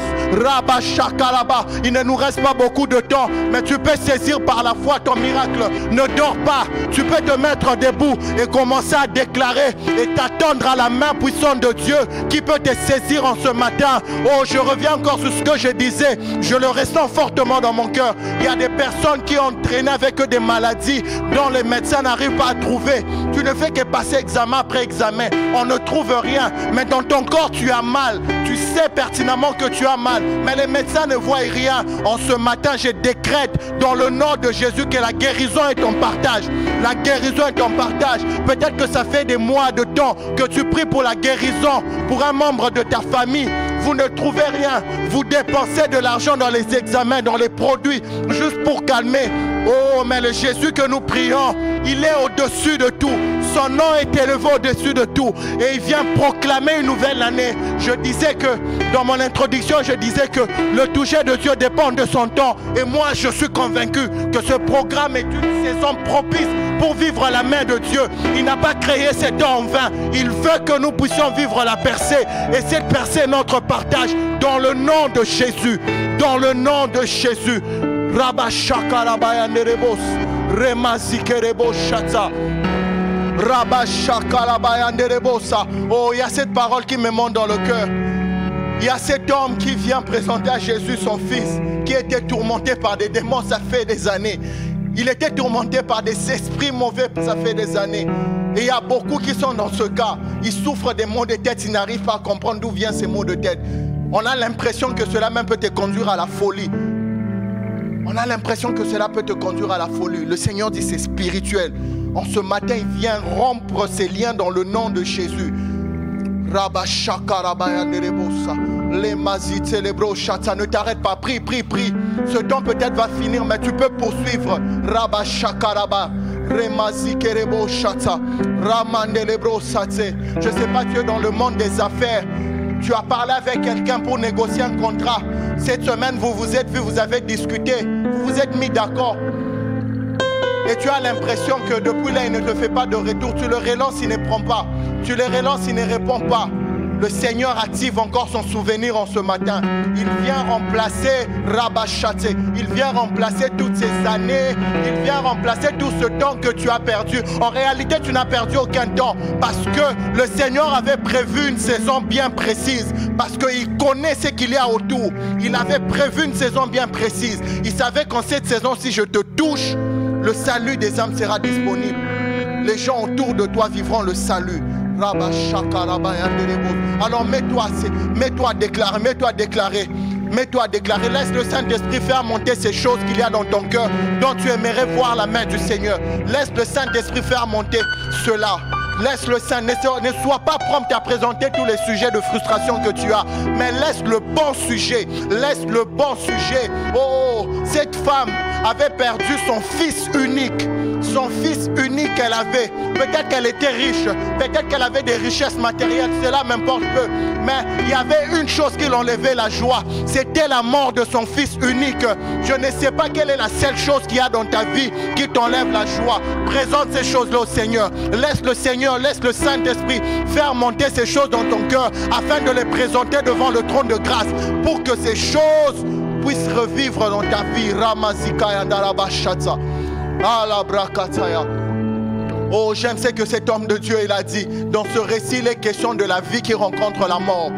Raba shakaraba. Il ne nous reste pas beaucoup de temps. Mais tu peux saisir par la foi ton miracle. Ne dors pas. Tu peux te mettre debout et commencer à déclarer et t'attendre à la main puissante de Dieu qui peut te saisir en ce matin. Oh, je reviens encore sur ce que je disais. Je le ressens fortement dans mon cœur. Il y a des personnes qui ont traîné avec eux des maladies dont les médecins n'arrivent pas à trouver. Tu ne fais que passer examen après examen. On ne trouve rien. Mais dans ton corps, tu as mal. Tu sais pertinemment que tu as mal. Mais les médecins ne voient rien. En ce matin, je décrète dans le nom de Jésus que la guérison est ton partage. La guérison est ton partage. Peut-être que ça fait des mois de temps que tu pries pour la guérison pour un membre de ta famille. Vous ne trouvez rien. Vous dépensez de l'argent dans les examens, dans les produits, juste pour calmer. Oh, mais le Jésus que nous prions, il est au-dessus de tout. Son nom est élevé au-dessus de tout. Et il vient proclamer une nouvelle année. Je disais que, dans mon introduction, je disais que le toucher de Dieu dépend de son temps. Et moi, je suis convaincu que ce programme est une saison propice pour vivre la main de Dieu. Il n'a pas créé cet temps en vain. Il veut que nous puissions vivre la percée. Et cette percée est notre partage dans le nom de Jésus. Dans le nom de Jésus. Rabashakarabayanerebos. Remazikerebos Shatza. Oh, il y a cette parole qui me monte dans le cœur. Il y a cet homme qui vient présenter à Jésus son fils, qui était tourmenté par des démons, ça fait des années. Il était tourmenté par des esprits mauvais, ça fait des années. Et il y a beaucoup qui sont dans ce cas. Ils souffrent des maux de tête, ils n'arrivent pas à comprendre d'où viennent ces maux de tête. On a l'impression que cela même peut te conduire à la folie. On a l'impression que cela peut te conduire à la folie. Le Seigneur dit c'est spirituel. En ce matin, il vient rompre ces liens dans le nom de Jésus. Ne t'arrête pas, prie, prie, prie. Ce temps peut-être va finir, mais tu peux poursuivre. Je ne sais pas, tu es dans le monde des affaires. Tu as parlé avec quelqu'un pour négocier un contrat. Cette semaine, vous vous êtes vu, vous avez discuté, vous vous êtes mis d'accord. Et tu as l'impression que depuis là, il ne te fait pas de retour. Tu le relances, il ne prend pas. Tu le relances, il ne répond pas. Le Seigneur active encore son souvenir en ce matin. Il vient remplacer Rabachate. Il vient remplacer toutes ces années. Il vient remplacer tout ce temps que tu as perdu. En réalité, tu n'as perdu aucun temps. Parce que le Seigneur avait prévu une saison bien précise. Parce qu'il connaît ce qu'il y a autour. Il avait prévu une saison bien précise. Il savait qu'en cette saison, si je te touche, le salut des âmes sera disponible. Les gens autour de toi vivront le salut. Alors mets-toi à déclarer, mets-toi à déclarer, mets-toi à déclarer. Laisse le Saint-Esprit faire monter ces choses qu'il y a dans ton cœur, dont tu aimerais voir la main du Seigneur. Laisse le Saint-Esprit faire monter cela. Laisse le Saint, ne sois pas prompt à présenter tous les sujets de frustration que tu as, mais laisse le bon sujet, laisse le bon sujet. Oh, cette femme avait perdu son fils unique. Son fils unique qu'elle avait. Peut-être qu'elle était riche, peut-être qu'elle avait des richesses matérielles, cela m'importe peu. Mais il y avait une chose qui l'enlevait la joie, c'était la mort de son fils unique. Je ne sais pas quelle est la seule chose qu'il y a dans ta vie qui t'enlève la joie. Présente ces choses-là au Seigneur. Laisse le Seigneur, laisse le Saint-Esprit faire monter ces choses dans ton cœur afin de les présenter devant le trône de grâce pour que ces choses puissent revivre dans ta vie. Ramazikaya Darabashatsa. Oh, j'aime ce que cet homme de Dieu il a dit. Dans ce récit, il est question de la vie qui rencontre la mort.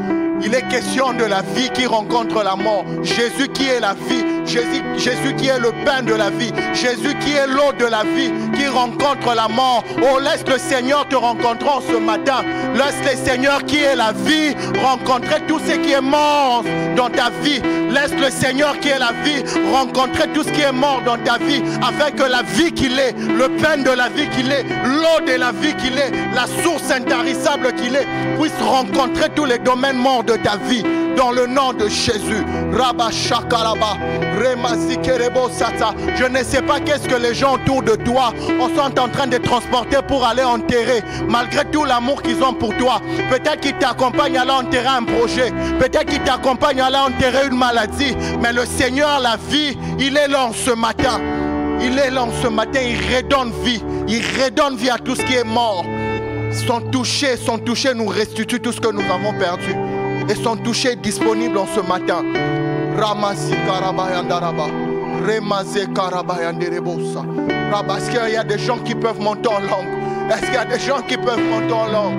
Il est question de la vie qui rencontre la mort. Jésus qui est la vie. Jésus qui est le pain de la vie. Jésus qui est l'eau de la vie, qui rencontre la mort. Oh, laisse le Seigneur te rencontrer ce matin. Laisse le Seigneur qui est la vie rencontrer tout ce qui est mort dans ta vie. Laisse le Seigneur qui est la vie rencontrer tout ce qui est mort dans ta vie, afin que la vie qu'il est, le pain de la vie qu'il est, l'eau de la vie qu'il est, la source intarissable qu'il est, puisse rencontrer tous les domaines morts de ta vie. Dans le nom de Jésus. Je ne sais pas qu'est-ce que les gens autour de toi sont en train de transporter pour aller enterrer, malgré tout l'amour qu'ils ont pour toi. Peut-être qu'ils t'accompagnent à aller enterrer un projet, peut-être qu'ils t'accompagnent à aller enterrer une maladie, mais le Seigneur, la vie, il est là en ce matin. Il est là en ce matin, il redonne vie. Il redonne vie à tout ce qui est mort. Son toucher nous restitue tout ce que nous avons perdu. Et son toucher disponible en ce matin. Ramasi Karabayandaraba. Remase Karabayanderebosa. Est-ce qu'il y a des gens qui peuvent monter en langue? Est-ce qu'il y a des gens qui peuvent monter en langue?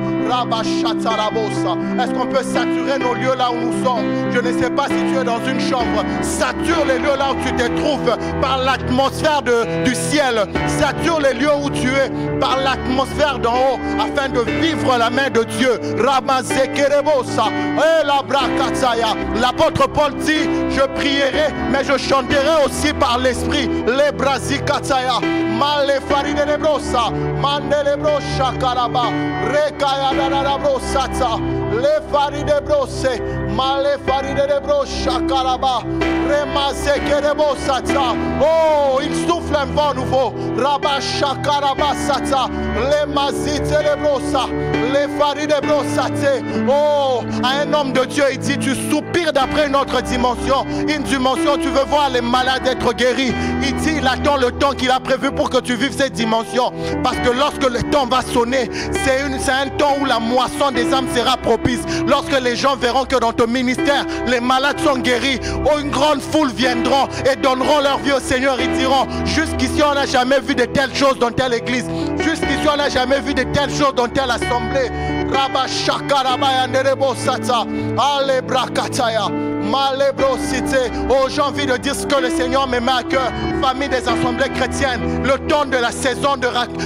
Est-ce qu'on peut saturer nos lieux là où nous sommes? Je ne sais pas si tu es dans une chambre. Sature les lieux là où tu te trouves par l'atmosphère du ciel. Sature les lieux où tu es par l'atmosphère d'en haut afin de vivre la main de Dieu. L'apôtre Paul dit, je prierai mais je chanterai aussi par l'esprit. Les Brazikataya. Male farine de brosa, mandele brosha karaba, rekaya da brosata, le farine de brosse, male farine de brosha karaba, remase kere brosata. Oh, il souffle un vent nouveau, rabasha karaba sata, le mazite de brosa, le farine de brosate. Oh, à un homme de Dieu, il dit, tu soupires d'après une autre dimension, tu veux voir les malades être guéris. Il dit, il attend le temps qu'il a prévu pour que tu vives cette dimension, parce que lorsque le temps va sonner, c'est un temps où la moisson des âmes sera propice. Lorsque les gens verront que dans ton ministère les malades sont guéris, oh, une grande foule viendront et donneront leur vie au Seigneur. Ils diront, jusqu'ici on n'a jamais vu de telles choses dans telle église, jusqu'ici on n'a jamais vu de telles choses dans telle assemblée. Rabba Shaka Rabba Yanderebo Sata Ale Brakataya Oh, j'ai envie de dire ce que le Seigneur me met à cœur. Famille des assemblées chrétiennes, le temps de la saison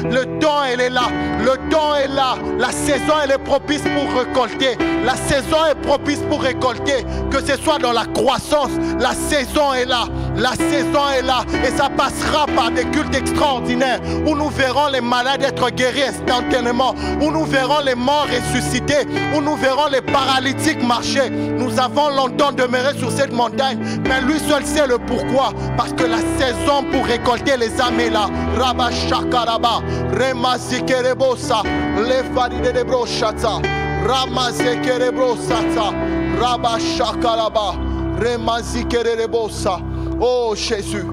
le temps elle est là. Le temps est là. La saison elle est propice pour récolter. La saison est propice pour récolter. Que ce soit dans la croissance, la saison est là. La saison est là. Et ça passera par des cultes extraordinaires où nous verrons les malades être guéris instantanément, où nous verrons les morts ressuscités, où nous verrons les paralytiques marcher. Nous avons longtemps demeuré sur cette montagne, mais lui seul sait le pourquoi. Parce que la saison pour récolter les âmes est là. Rabba Shakaraba, Remazikerebosa, Lefaride de Brochata, Ramazekerebosata, Rabba Shakaraba, Remazikerebosa. Oh Jésus,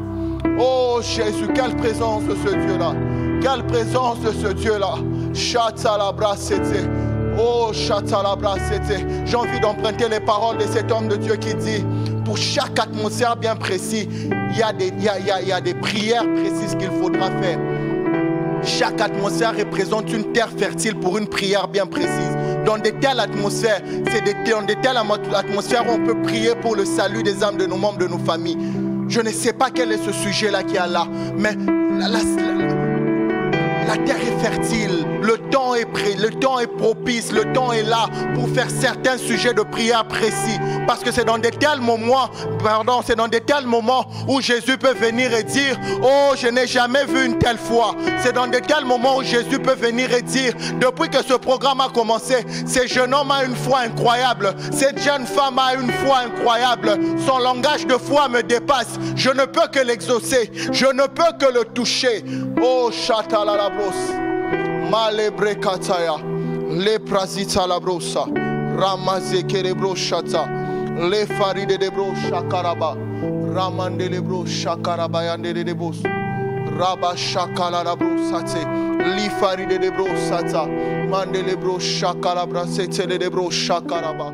quelle présence de ce Dieu-là. Quelle présence de ce Dieu-là. Chatalabra-sete. Oh, Chatalabra-sete. J'ai envie d'emprunter les paroles de cet homme de Dieu qui dit, pour chaque atmosphère bien précise, il y a des prières précises qu'il faudra faire. Chaque atmosphère représente une terre fertile pour une prière bien précise. Dans de telles atmosphères, dans de telles atmosphères où on peut prier pour le salut des âmes de nos membres, de nos familles. Je ne sais pas quel est ce sujet-là qu'il y a là, mais la terre est fertile, le temps est propice, le temps est là pour faire certains sujets de prière précis. Parce que c'est dans de tels moments, où Jésus peut venir et dire, oh, je n'ai jamais vu une telle foi. C'est dans de tels moments où Jésus peut venir et dire, depuis que ce programme a commencé, ce jeune homme a une foi incroyable, cette jeune femme a une foi incroyable, son langage de foi me dépasse, je ne peux que l'exaucer, je ne peux que le toucher. Oh, Chatalabros, Malebrekataya, Leprazita labrosa, Ramazekerebro Shata, Lefaride de Bro Shakaraba, Ramandelebro Shakarabayande de Bos, Rabba Shakalabro Sate, Lifaride de Bro Sata, Mandelebro Shakalabra Sete de Bro Shakaraba.